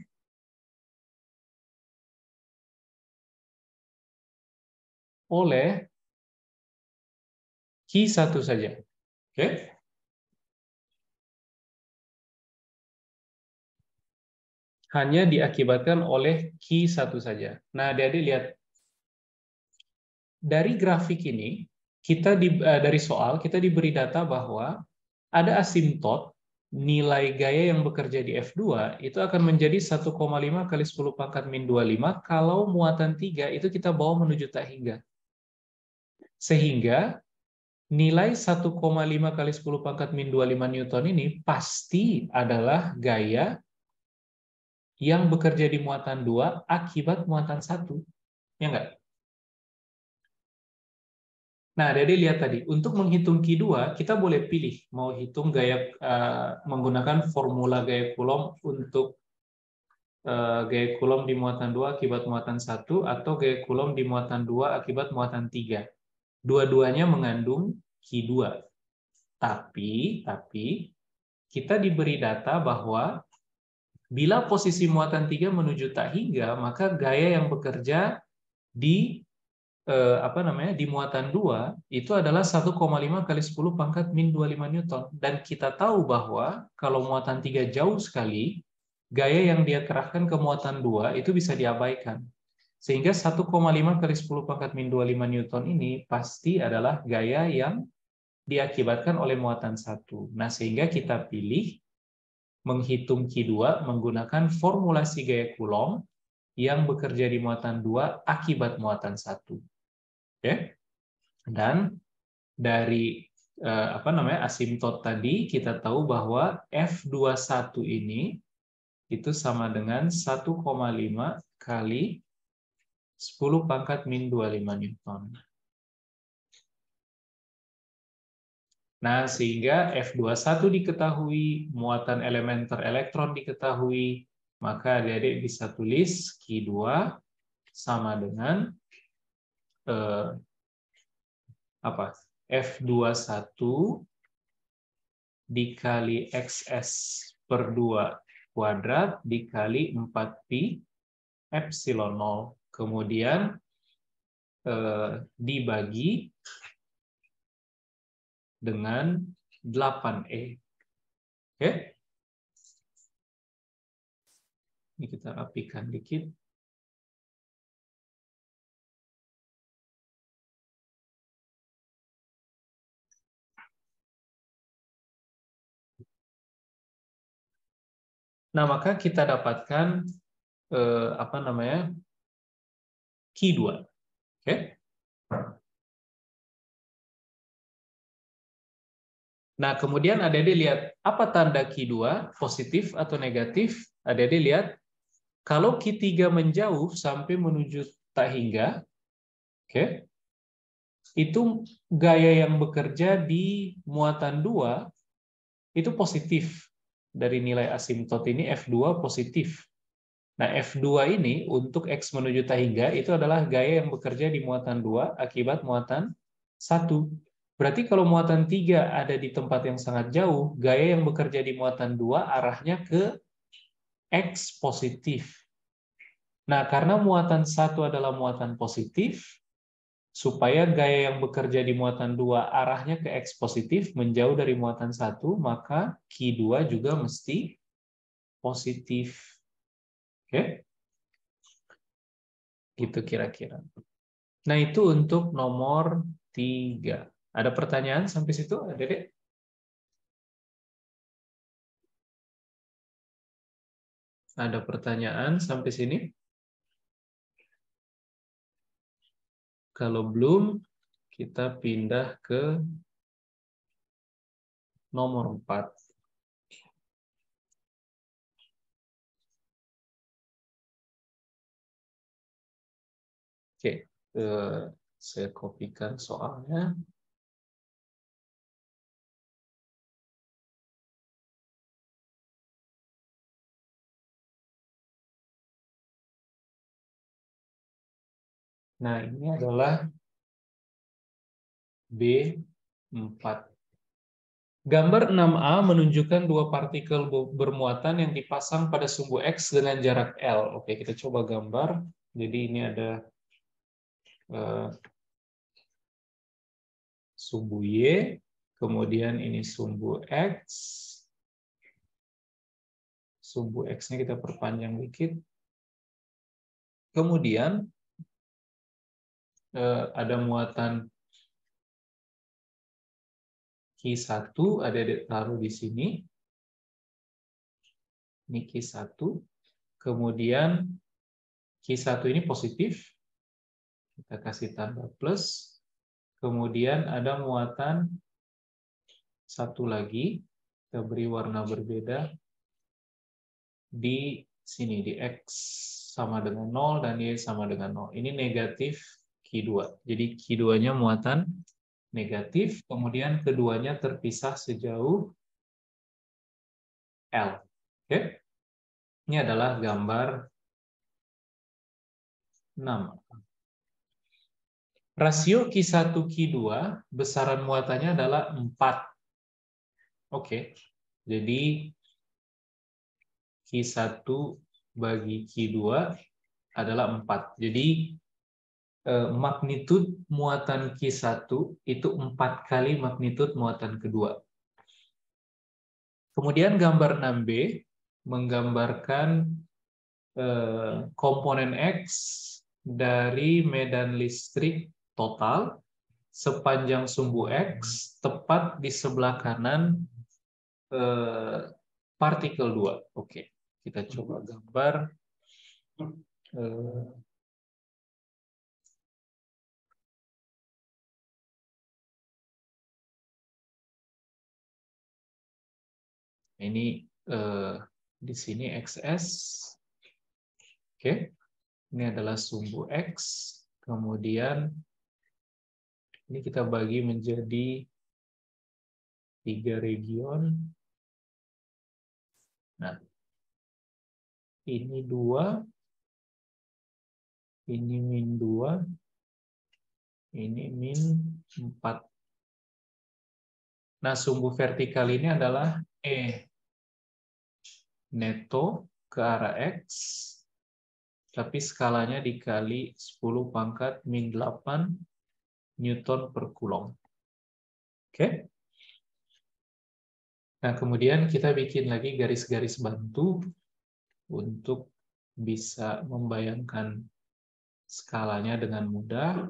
Speaker 1: oleh Q1 saja. Oke? Hanya diakibatkan oleh Q1 saja. Nah, adik-adik lihat. Dari grafik ini, dari soal, kita diberi data bahwa ada asimtot nilai gaya yang bekerja di F2 itu akan menjadi 1,5 kali 10 pangkat min 25 kalau muatan 3 itu kita bawa menuju tak hingga. Sehingga nilai 1,5 kali 10 pangkat min 25 Newton ini pasti adalah gaya yang bekerja di muatan 2 akibat muatan 1. Ya enggak? Nah, Dede lihat tadi, untuk menghitung Q2, kita boleh pilih mau hitung gaya menggunakan formula gaya Coulomb untuk gaya Coulomb di muatan 2 akibat muatan 1 atau gaya Coulomb di muatan 2 akibat muatan 3. Dua-duanya mengandung Q2. Tapi kita diberi data bahwa bila posisi muatan 3 menuju tak hingga, maka gaya yang bekerja di di muatan 2 itu adalah 1,5 kali 10 pangkat min 25 Newton. Dan kita tahu bahwa kalau muatan 3 jauh sekali, gaya yang dia kerahkan ke muatan 2 itu bisa diabaikan. Sehingga 1,5 kali 10 pangkat min 25 Newton ini pasti adalah gaya yang diakibatkan oleh muatan 1. Nah, sehingga kita pilih menghitung Q2 menggunakan formulasi gaya Coulomb yang bekerja di muatan 2 akibat muatan 1. Oke. Dan dari asimtot tadi kita tahu bahwa F21 ini itu sama dengan 1,5 kali 10 pangkat min 25 Newton. Nah, sehingga F21 diketahui, muatan elementer elektron diketahui, maka adik-adik bisa tulis Q2 sama dengan F21 dikali XS per 2 kuadrat dikali 4pi epsilon 0. Kemudian dibagi dengan 8E. Oke? Ini kita rapikan dikit. Nah, maka kita dapatkan Q2. Oke? Nah, kemudian adik-adik lihat apa tanda Q2, positif atau negatif? Adik-adik lihat kalau Q3 menjauh sampai menuju tak hingga, oke? Itu gaya yang bekerja di muatan 2 itu positif. Dari nilai asimtot ini F2 positif. Nah, F2 ini untuk X menuju tak hingga itu adalah gaya yang bekerja di muatan 2 akibat muatan 1. Berarti kalau muatan 3 ada di tempat yang sangat jauh, gaya yang bekerja di muatan 2 arahnya ke X positif. Nah, karena muatan 1 adalah muatan positif, supaya gaya yang bekerja di muatan 2 arahnya ke X positif, menjauh dari muatan 1, maka Q2 juga mesti positif. Oke? Gitu kira-kira. Nah, itu untuk nomor 3. Ada pertanyaan sampai situ, Dede? Ada pertanyaan sampai sini? Kalau belum, kita pindah ke nomor 4. Oke, saya kopikan soalnya. Nah, ini adalah B4. Gambar 6A menunjukkan dua partikel bermuatan yang dipasang pada sumbu X dengan jarak L. Oke, kita coba gambar. Jadi ini ada sumbu Y, kemudian ini sumbu X. Sumbu X-nya kita perpanjang dikit. Kemudian ada muatan Q1, ada taruh di sini. Ini Q1. Kemudian Q1 ini positif. Kita kasih tanda plus. Kemudian ada muatan satu lagi, kita beri warna berbeda di sini, di X sama dengan 0 dan Y sama dengan 0. Ini negatif Q2. Jadi Q2-nya muatan negatif, kemudian keduanya terpisah sejauh L. Oke? Ini adalah gambar 6. Rasio Q1 Q2 besaran muatannya adalah 4. Oke. Jadi Q1 bagi Q2 adalah 4. Jadi magnitud muatan Q1 itu 4 kali magnitud muatan kedua. Kemudian gambar 6B menggambarkan komponen X dari medan listrik total sepanjang sumbu X tepat di sebelah kanan partikel 2. Oke, kita coba gambar. Ini di sini XS. Oke, ini adalah sumbu X. Kemudian ini kita bagi menjadi 3 region. Nah, ini 2, ini min 2, ini min 4. Nah, sumbu vertikal ini adalah E neto ke arah X, tapi skalanya dikali 10 pangkat min 8 Newton per Coulomb. Oke? Nah, kemudian kita bikin lagi garis-garis bantu untuk bisa membayangkan skalanya dengan mudah.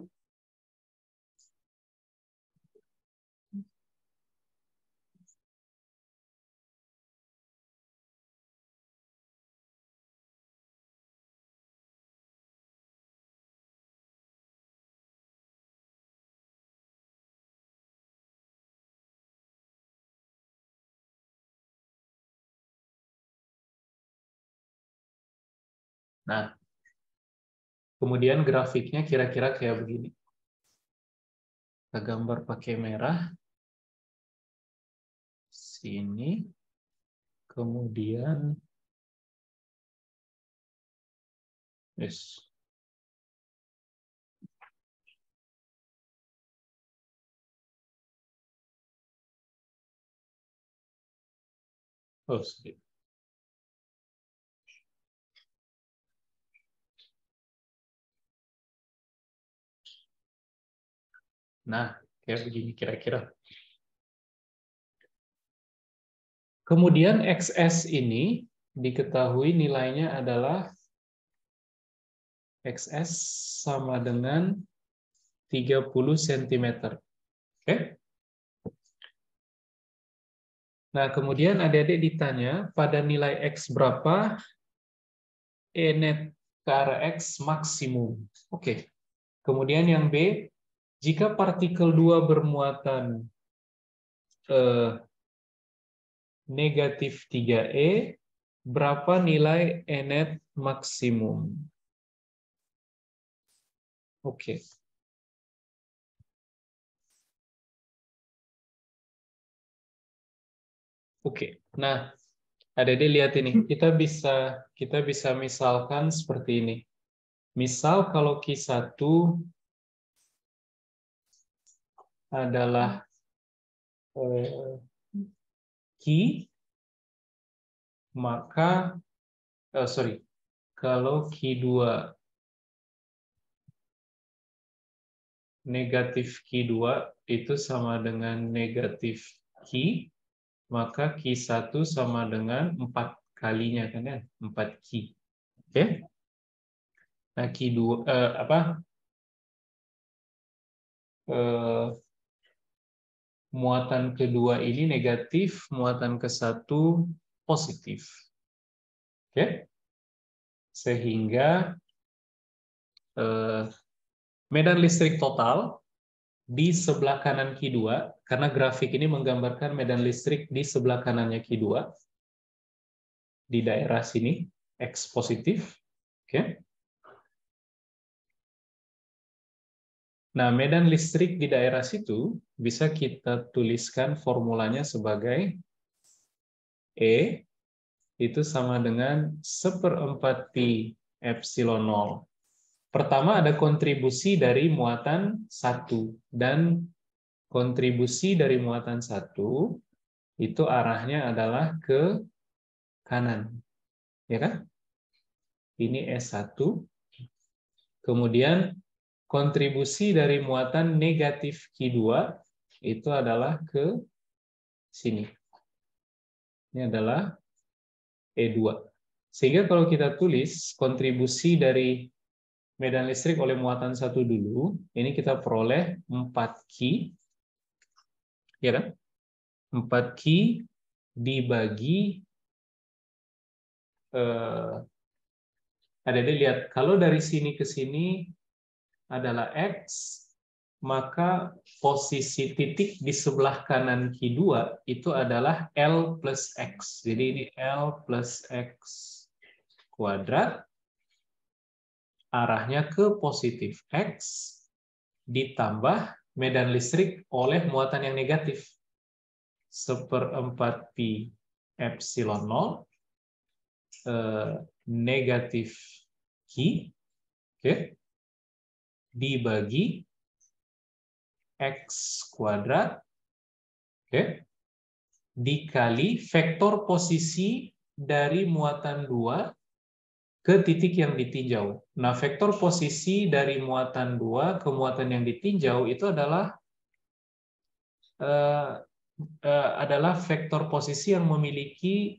Speaker 1: Nah, kemudian grafiknya kira-kira kayak begini. Kita gambar pakai merah. Sini. Kemudian yes. Oh, skip. Nah, kayak begini kira-kira. Kemudian XS ini diketahui nilainya adalah XS sama dengan 30 cm. Oke? Nah, kemudian adik-adik ditanya, pada nilai X berapa E net ke arah X maksimum. Oke. Kemudian yang B, jika partikel 2 bermuatan negatif 3E, berapa nilai E net maksimum? Oke. Oke. Nah, adik-adik lihat ini. Kita bisa misalkan seperti ini. Misal kalau Q1 adalah Q, maka kalau Q2 negatif Q2 itu sama dengan negatif Q, maka Q1 sama dengan 4 kalinya kan ya, 4 Q. Oke? Nah, Q2 muatan kedua ini negatif, muatan ke satu positif. Oke? Sehingga medan listrik total di sebelah kanan Q2, karena grafik ini menggambarkan medan listrik di sebelah kanannya Q2, di daerah sini, X positif. Oke? Nah, medan listrik di daerah situ bisa kita tuliskan formulanya sebagai E itu sama dengan 1/4 pi epsilon 0. Pertama ada kontribusi dari muatan 1, dan kontribusi dari muatan 1 itu arahnya adalah ke kanan. Ya kan? Ini S1. Kemudian kontribusi dari muatan negatif Q2 itu adalah ke sini. Ini adalah E2. Sehingga kalau kita tulis kontribusi dari medan listrik oleh muatan 1 dulu, ini kita peroleh 4Q, ya kan? 4Q dibagi, adik-adik lihat, kalau dari sini ke sini adalah X, maka posisi titik di sebelah kanan Q2 itu adalah L plus X. Jadi ini L plus X kuadrat, arahnya ke positif X, ditambah medan listrik oleh muatan yang negatif. 1/4 pi epsilon 0 negatif Q, okay, dibagi X kuadrat, okay, dikali vektor posisi dari muatan 2 ke titik yang ditinjau. Nah, vektor posisi dari muatan 2 ke muatan yang ditinjau itu adalah vektor posisi yang memiliki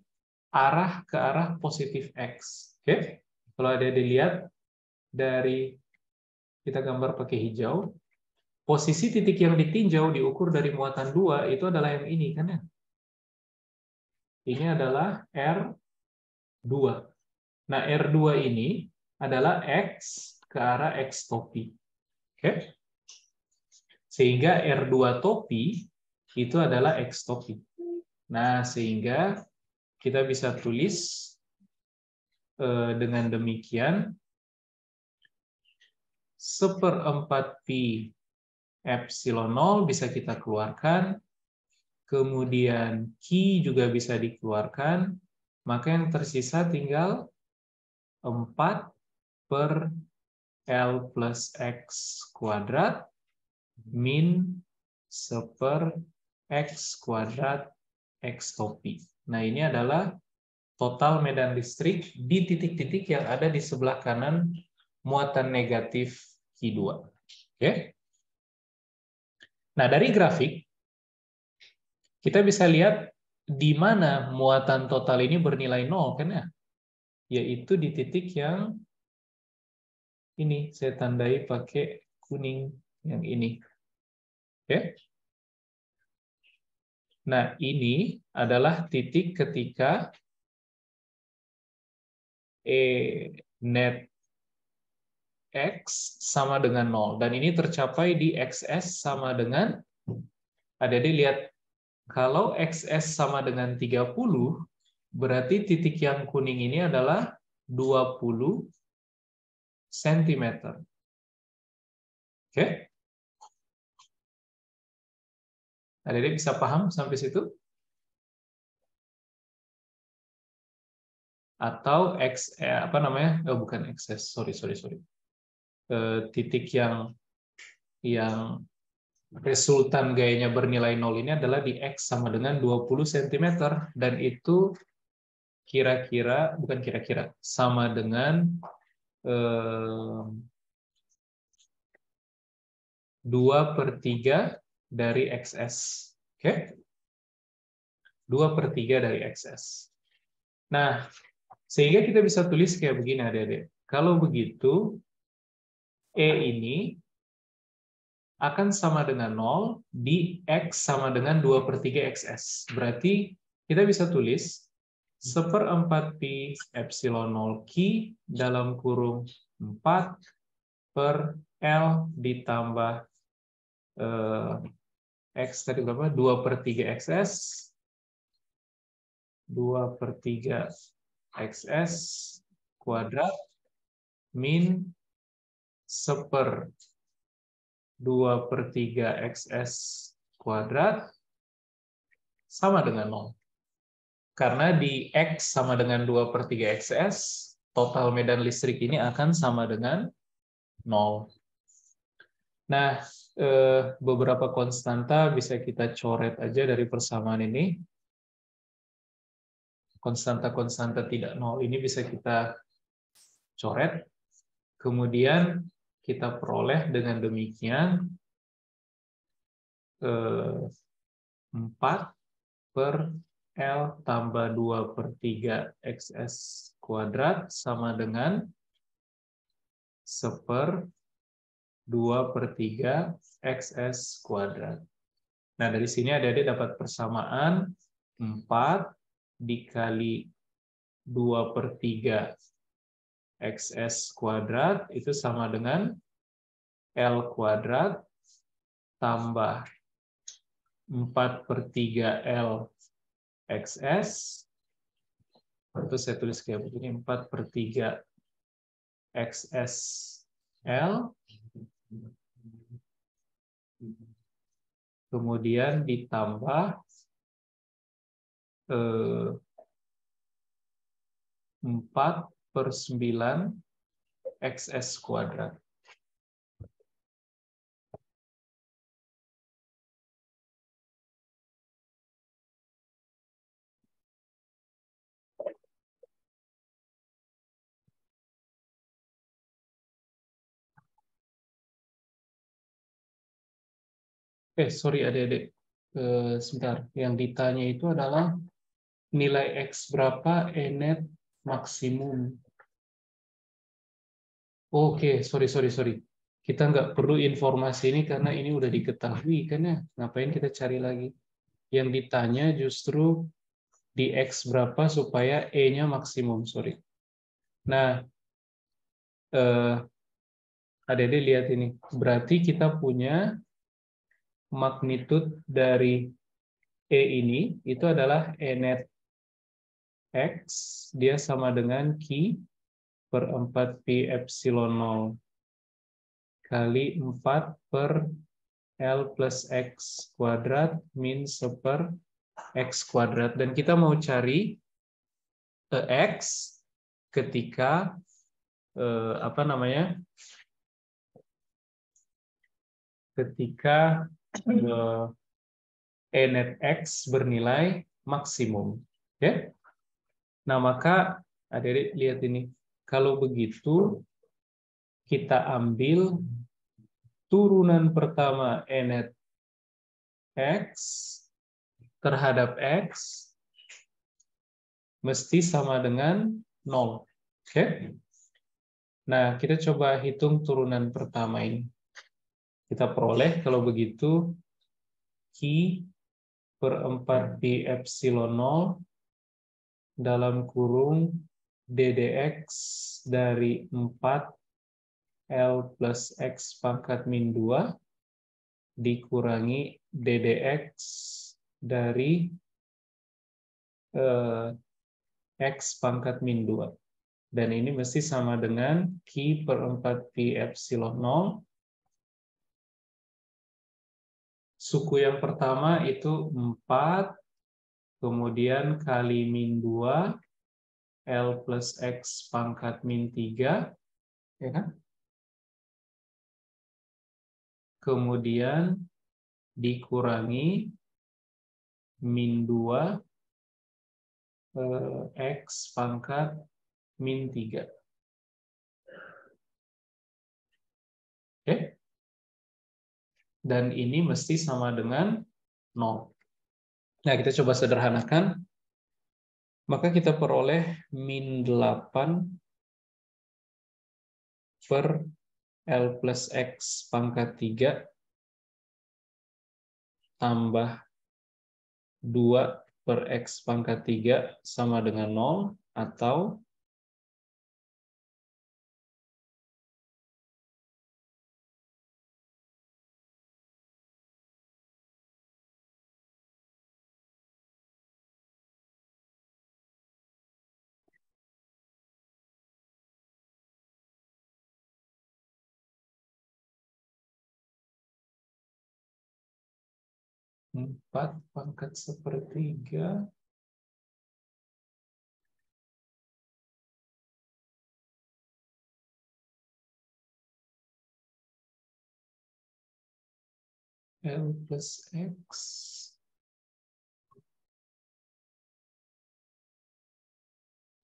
Speaker 1: arah ke arah positif X. Oke? Kalau ada dilihat dari, kita gambar pakai hijau, posisi titik yang ditinjau diukur dari muatan 2 itu adalah yang ini kan ya? Ini adalah R2. Nah, R2 ini adalah X ke arah X topi. Oke? Sehingga R2 topi itu adalah X topi. Nah, sehingga kita bisa tulis dengan demikian 1/4 pi epsilon 0 bisa kita keluarkan, kemudian Q juga bisa dikeluarkan, maka yang tersisa tinggal 4 per L plus X kuadrat min 1/X kuadrat X topi. Nah, ini adalah total medan listrik di titik-titik yang ada di sebelah kanan muatan negatif Q2. Oke? Nah, dari grafik, kita bisa lihat di mana muatan total ini bernilai 0, kan ya? Yaitu di titik yang ini, saya tandai pakai kuning yang ini. Oke? Nah, ini adalah titik ketika net X sama dengan 0. Dan ini tercapai di XS sama dengan, adik-adik lihat, kalau XS sama dengan 30, berarti titik yang kuning ini adalah 20 cm. Oke? Adik-adik bisa paham sampai situ? Atau apa namanya? Oh, bukan XS, sorry. Titik yang resultan gayanya bernilai 0 ini adalah di X sama dengan 20 cm. Dan itu bukan kira-kira, sama dengan 2/3 dari XS. Oke? 2/3 dari XS. Nah, sehingga kita bisa tulis kayak begini, adik-adik. Kalau begitu, E ini akan sama dengan 0 di X sama dengan 2/3 XS. Berarti kita bisa tulis 1/4 pi epsilon 0 Q dalam kurung 4 per L ditambah X tadi berapa? 2/3 XS. 2/3 XS kuadrat min 1/2/3 XS kuadrat sama dengan 0. Karena di X sama dengan 2/3 XS, total medan listrik ini akan sama dengan 0. Nah, beberapa konstanta bisa kita coret aja dari persamaan ini. Konstanta-konstanta tidak 0 ini bisa kita coret. Kemudian kita peroleh dengan demikian 4 per L tambah 2/3 XS kuadrat sama dengan 1/2/3 XS kuadrat. Nah, dari sini adik-adik dapat persamaan 4 dikali 2/3 XS kuadrat itu sama dengan L kuadrat tambah 4/3 L XS. Itu saya tulis kayak begini, 4/3 XS L. Kemudian ditambah 4/9 XS kuadrat. Sorry adik-adik. Sebentar. Yang ditanya itu adalah nilai X berapa Enet maksimum. Oke, sorry. Kita nggak perlu informasi ini karena ini udah diketahui kan ya. Ngapain kita cari lagi? Yang ditanya justru di X berapa supaya E-nya maksimum, sorry. Nah, adik-adik lihat ini. Berarti kita punya magnitud dari E ini, itu adalah E net X, dia sama dengan Q per 4 pi epsilon 0 kali 4 per L plus X kuadrat min 1/X kuadrat. Dan kita mau cari X ketika ketika E net X bernilai maksimum. Oke? Nah, maka adik-adik lihat ini. Kalau begitu, kita ambil turunan pertama E net X terhadap X mesti sama dengan 0. Oke? Nah, kita coba hitung turunan pertama ini. Kita peroleh kalau begitu Q per 4Pi epsilon 0 dalam kurung ddx dari 4 L plus X pangkat min 2 dikurangi ddx dari X pangkat min 2. Dan ini mesti sama dengan Q per 4Pi epsilon 0. Suku yang pertama itu 4, kemudian kali min 2, L plus X pangkat min 3, ya kan? Kemudian dikurangi min 2, X pangkat min 3. Oke? Dan ini mesti sama dengan 0. Nah, kita coba sederhanakan. Maka kita peroleh min 8 per L plus X pangkat 3 tambah 2 per X pangkat 3 sama dengan 0, atau empat pangkat sepertiga L plus X.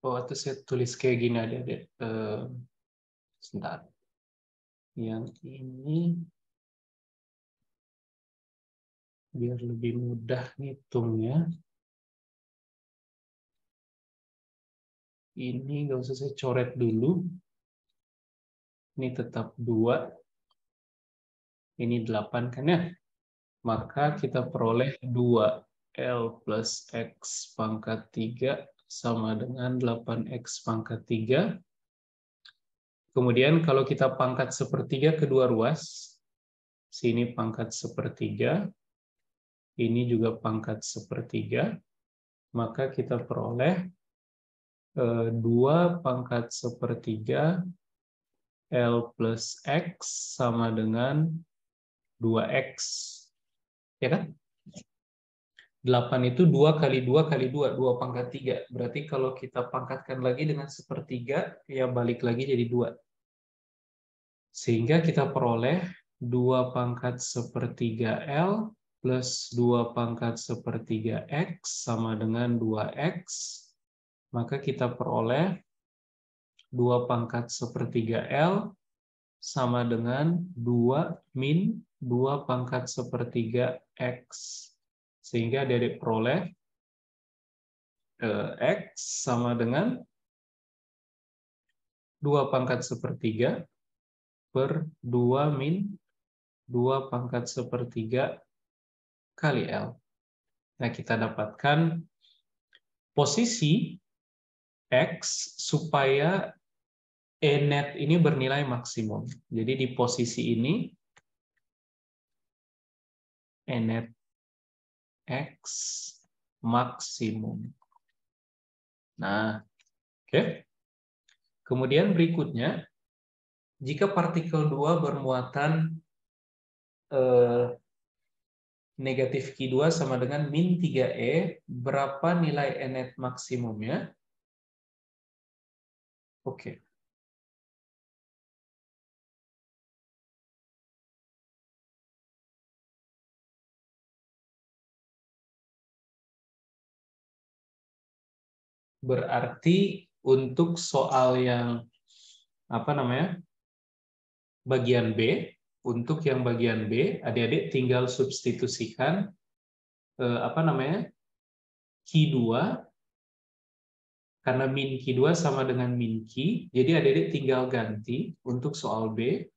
Speaker 1: Oh, atau saya tulis kayak gini adik-adik. Sebentar. Yang ini biar lebih mudah ngitungnya. Ini nggak usah saya coret dulu. Ini tetap 2. Ini 8 kan ya? Maka kita peroleh 2 L plus X pangkat 3 sama dengan 8X pangkat 3. Kemudian kalau kita pangkat sepertiga kedua ruas, sini pangkat sepertiga, ini juga pangkat sepertiga, maka kita peroleh 2 pangkat sepertiga L plus X sama dengan 2X. Ya kan? 8 itu 2 kali 2 kali 2, 2 pangkat 3. Berarti kalau kita pangkatkan lagi dengan sepertiga, ya balik lagi jadi 2. Sehingga kita peroleh 2 pangkat sepertiga L plus 2 pangkat sepertiga X sama dengan 2X. Maka kita peroleh 2 pangkat sepertiga L sama dengan 2 min 2 pangkat sepertiga X. Sehingga adik peroleh X sama dengan 2 pangkat sepertiga per 2 min 2 pangkat sepertiga kali L. Nah, kita dapatkan posisi X supaya E net ini bernilai maksimum. Jadi di posisi ini, E net X maksimum. Nah, oke. Kemudian berikutnya, jika partikel 2 bermuatan negatif Q2 sama dengan min 3E, berapa nilai E net maksimumnya? Oke. Berarti untuk soal yang bagian B, untuk yang bagian B, adik-adik tinggal substitusikan apa namanya, Q2, karena min Q2 sama dengan min Q, jadi adik-adik tinggal ganti untuk soal B.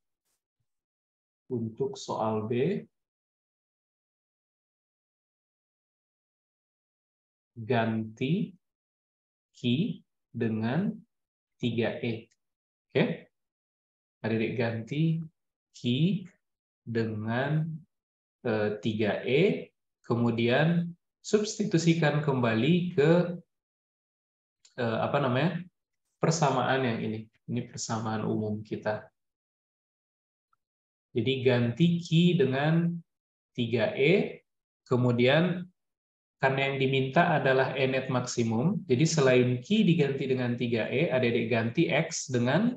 Speaker 1: Untuk soal B, ganti Q dengan 3E. Oke? Adik-adik ganti Q dengan 3E, kemudian substitusikan kembali ke apa namanya, persamaan yang ini. Ini persamaan umum kita. Jadi ganti Q dengan 3E, kemudian karena yang diminta adalah E-net maksimum, jadi selain Q diganti dengan 3E, adik-adik ganti X dengan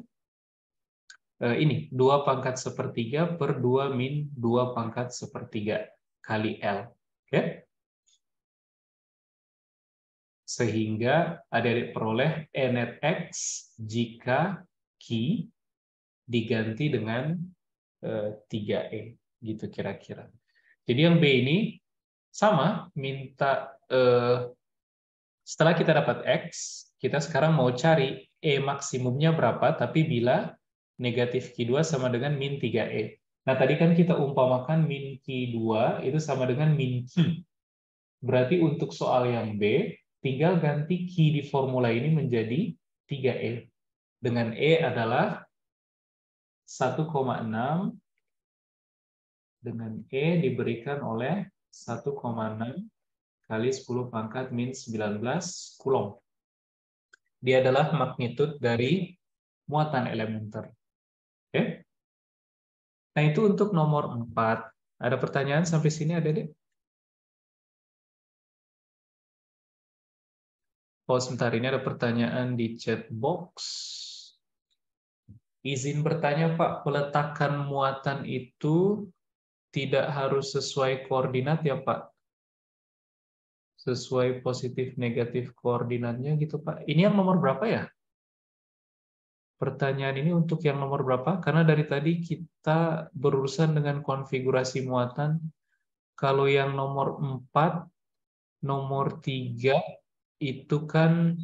Speaker 1: ini, 2 pangkat sepertiga per 2 min 2 pangkat sepertiga kali L. Oke? Sehingga adik-adik peroleh E-net X jika Q diganti dengan 3E. Gitu kira-kira. Jadi yang B ini sama, minta setelah kita dapat X, kita sekarang mau cari E maksimumnya berapa, tapi bila negatif Q2 sama dengan min 3E. Nah, tadi kan kita umpamakan min Q2 itu sama dengan min Q. Berarti untuk soal yang B, tinggal ganti Q di formula ini menjadi 3E. Dengan E adalah 1,6 dengan E diberikan oleh 1,6 kali 10 pangkat min 19 Coulomb. Dia adalah magnitud dari muatan elementer. Oke? Nah, itu untuk nomor 4. Ada pertanyaan sampai sini, Adik-adik? Oh, sebentar, ini ada pertanyaan di chat box. Izin bertanya, Pak, peletakan muatan itu tidak harus sesuai koordinat ya, Pak? Sesuai positif negatif koordinatnya gitu, Pak. Ini yang nomor berapa ya? Pertanyaan ini untuk yang nomor berapa? Karena dari tadi kita berurusan dengan konfigurasi muatan. Kalau yang nomor 4, nomor 3 itu kan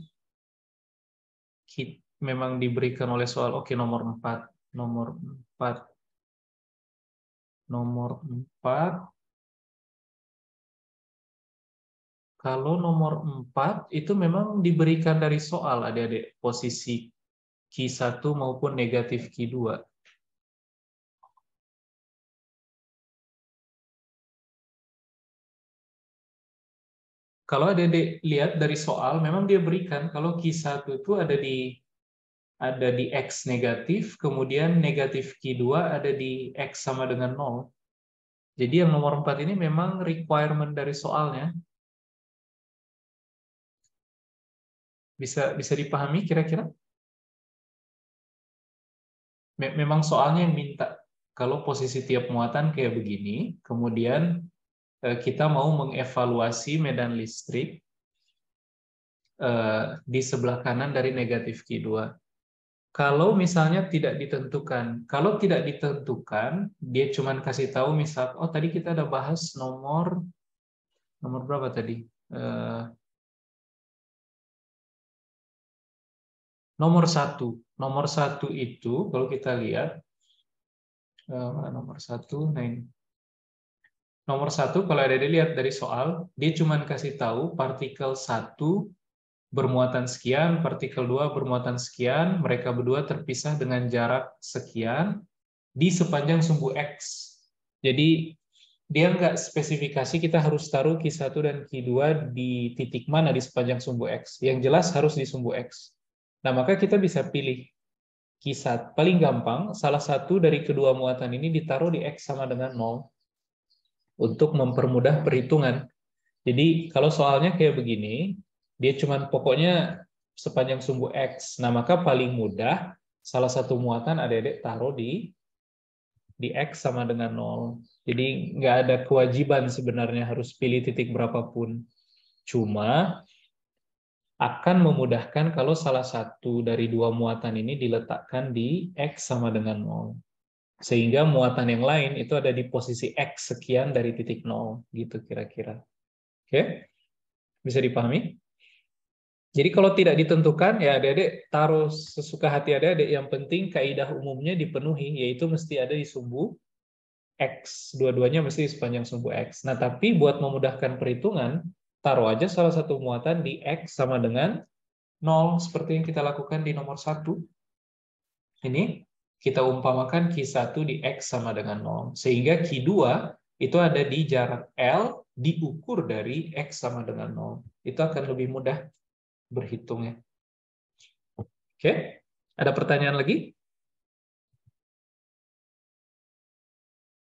Speaker 1: memang diberikan oleh soal. Oke, nomor 4. Nomor 4. Nomor 4. Kalau nomor 4 itu memang diberikan dari soal, adik-adik, posisi Q1 maupun negatif Q2. Kalau adik-adik lihat dari soal, memang dia berikan kalau Q1 itu ada di X negatif, kemudian negatif Q2 ada di X sama dengan 0. Jadi yang nomor 4 ini memang requirement dari soalnya. Bisa dipahami kira-kira? Memang soalnya yang minta. Kalau posisi tiap muatan kayak begini, kemudian kita mau mengevaluasi medan listrik di sebelah kanan dari negatif Q2. Kalau misalnya tidak ditentukan, dia cuma kasih tahu misal, oh tadi kita ada bahas nomor berapa tadi? Nomor 1. Nomor 1 itu kalau kita lihat nomor 1, nah ini. Nomor 1 kalau ada dilihat dari soal, dia cuma kasih tahu partikel 1 bermuatan sekian, partikel 2 bermuatan sekian, mereka berdua terpisah dengan jarak sekian di sepanjang sumbu X. Jadi dia nggak spesifikasi kita harus taruh Q1 dan Q2 di titik mana di sepanjang sumbu X. Yang jelas harus di sumbu X. Nah, maka kita bisa pilih Q1. Paling gampang, salah satu dari kedua muatan ini ditaruh di X sama dengan 0 untuk mempermudah perhitungan. Jadi kalau soalnya kayak begini, dia cuma pokoknya sepanjang sumbu X. Nah, maka paling mudah salah satu muatan adik-adik taruh di X sama dengan 0. Jadi nggak ada kewajiban sebenarnya harus pilih titik berapapun. Cuma akan memudahkan kalau salah satu dari dua muatan ini diletakkan di X sama dengan 0. Sehingga muatan yang lain itu ada di posisi X sekian dari titik 0. Gitu kira-kira.
Speaker 2: Oke, bisa dipahami? Jadi kalau tidak ditentukan, ya adik-adik taruh sesuka hati adik-adik. Yang penting kaidah umumnya dipenuhi, yaitu mesti ada di sumbu X. Dua-duanya mesti sepanjang sumbu X. Nah, tapi buat memudahkan perhitungan, taruh aja salah satu muatan di X sama dengan 0, seperti yang kita lakukan di nomor 1. Ini kita umpamakan Q1 di X sama dengan 0. Sehingga Q2 itu ada di jarak L diukur dari X sama dengan 0. Itu akan lebih mudah berhitungnya. Oke, ada pertanyaan lagi?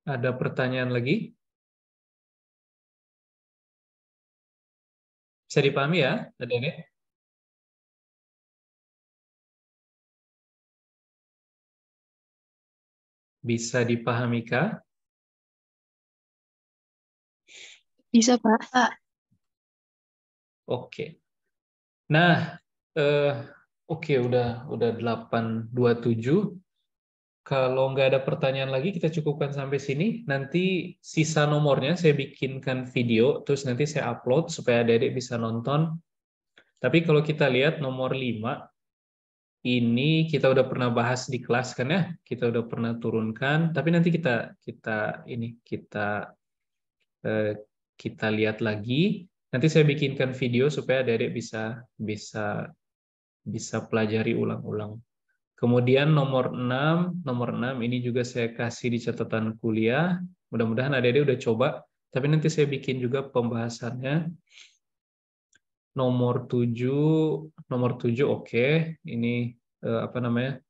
Speaker 2: Ada pertanyaan lagi? Bisa dipahami ya, adik-adik? Bisa dipahami kah?
Speaker 3: Bisa, Pak.
Speaker 2: Oke. Nah, oke, udah 8:27. Kalau nggak ada pertanyaan lagi, kita cukupkan sampai sini. Nanti sisa nomornya saya bikinkan video, terus nanti saya upload supaya adik-adik bisa nonton. Tapi kalau kita lihat nomor 5, ini kita udah pernah bahas di kelas kan ya? Kita udah pernah turunkan, tapi nanti eh, kita lihat lagi. Nanti saya bikinkan video supaya adik-adik bisa bisa bisa pelajari ulang-ulang. Kemudian nomor 6 ini juga saya kasih di catatan kuliah. Mudah-mudahan adik-adik udah coba, tapi nanti saya bikin juga pembahasannya. Nomor 7 oke. Ini apa namanya?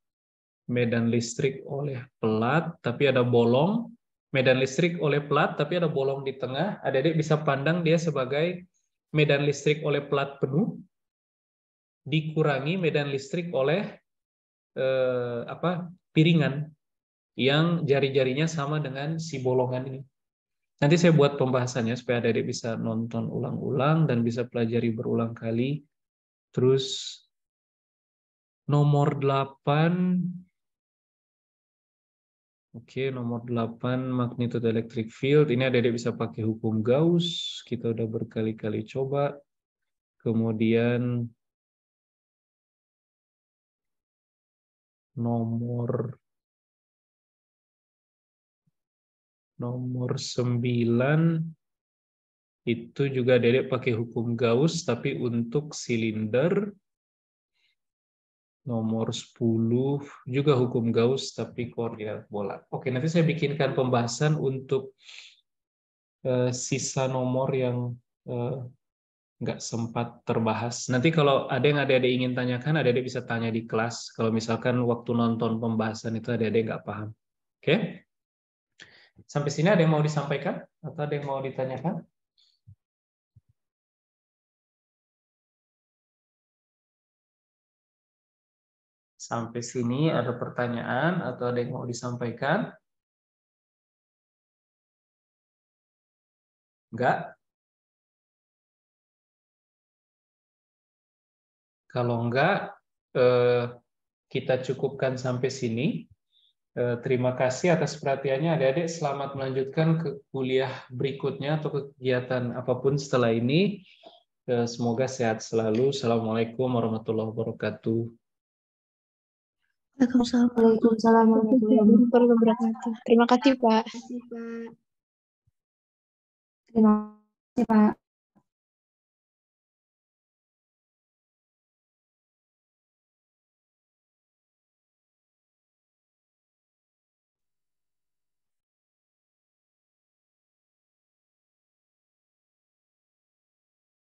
Speaker 2: Medan listrik oleh pelat, tapi ada bolong. Medan listrik oleh pelat, tapi ada bolong di tengah. Adik-adik bisa pandang dia sebagai medan listrik oleh pelat penuh, dikurangi medan listrik oleh piringan yang jari-jarinya sama dengan si bolongan ini. Nanti saya buat pembahasannya supaya adik-adik bisa nonton ulang-ulang dan bisa pelajari berulang kali. Terus nomor 8, oke, nomor 8 magnitude electric field. Ini adik-adik bisa pakai hukum Gauss. Kita udah berkali-kali coba. Kemudian nomor 9 itu juga adik-adik pakai hukum Gauss, tapi untuk silinder. Nomor 10 juga hukum Gauss, tapi koordinat bola. Oke, nanti saya bikinkan pembahasan untuk sisa nomor yang nggak sempat terbahas. Nanti kalau ada yang adik-adik ingin tanyakan, adik-adik bisa tanya di kelas. Kalau misalkan waktu nonton pembahasan itu adik-adik nggak paham. Oke? Sampai sini ada yang mau disampaikan? Atau ada yang mau ditanyakan? Sampai sini ada pertanyaan atau ada yang mau disampaikan? Enggak? Kalau enggak, kita cukupkan sampai sini. Terima kasih atas perhatiannya adik-adik. Selamat melanjutkan ke kuliah berikutnya atau kegiatan apapun setelah ini. Semoga sehat selalu. Assalamualaikum warahmatullahi wabarakatuh.
Speaker 3: Waalaikumsalam
Speaker 4: Waalaikumsalam
Speaker 3: warahmatullahi wabarakatuh. Terima kasih, Pak.
Speaker 4: Terima kasih, Pak.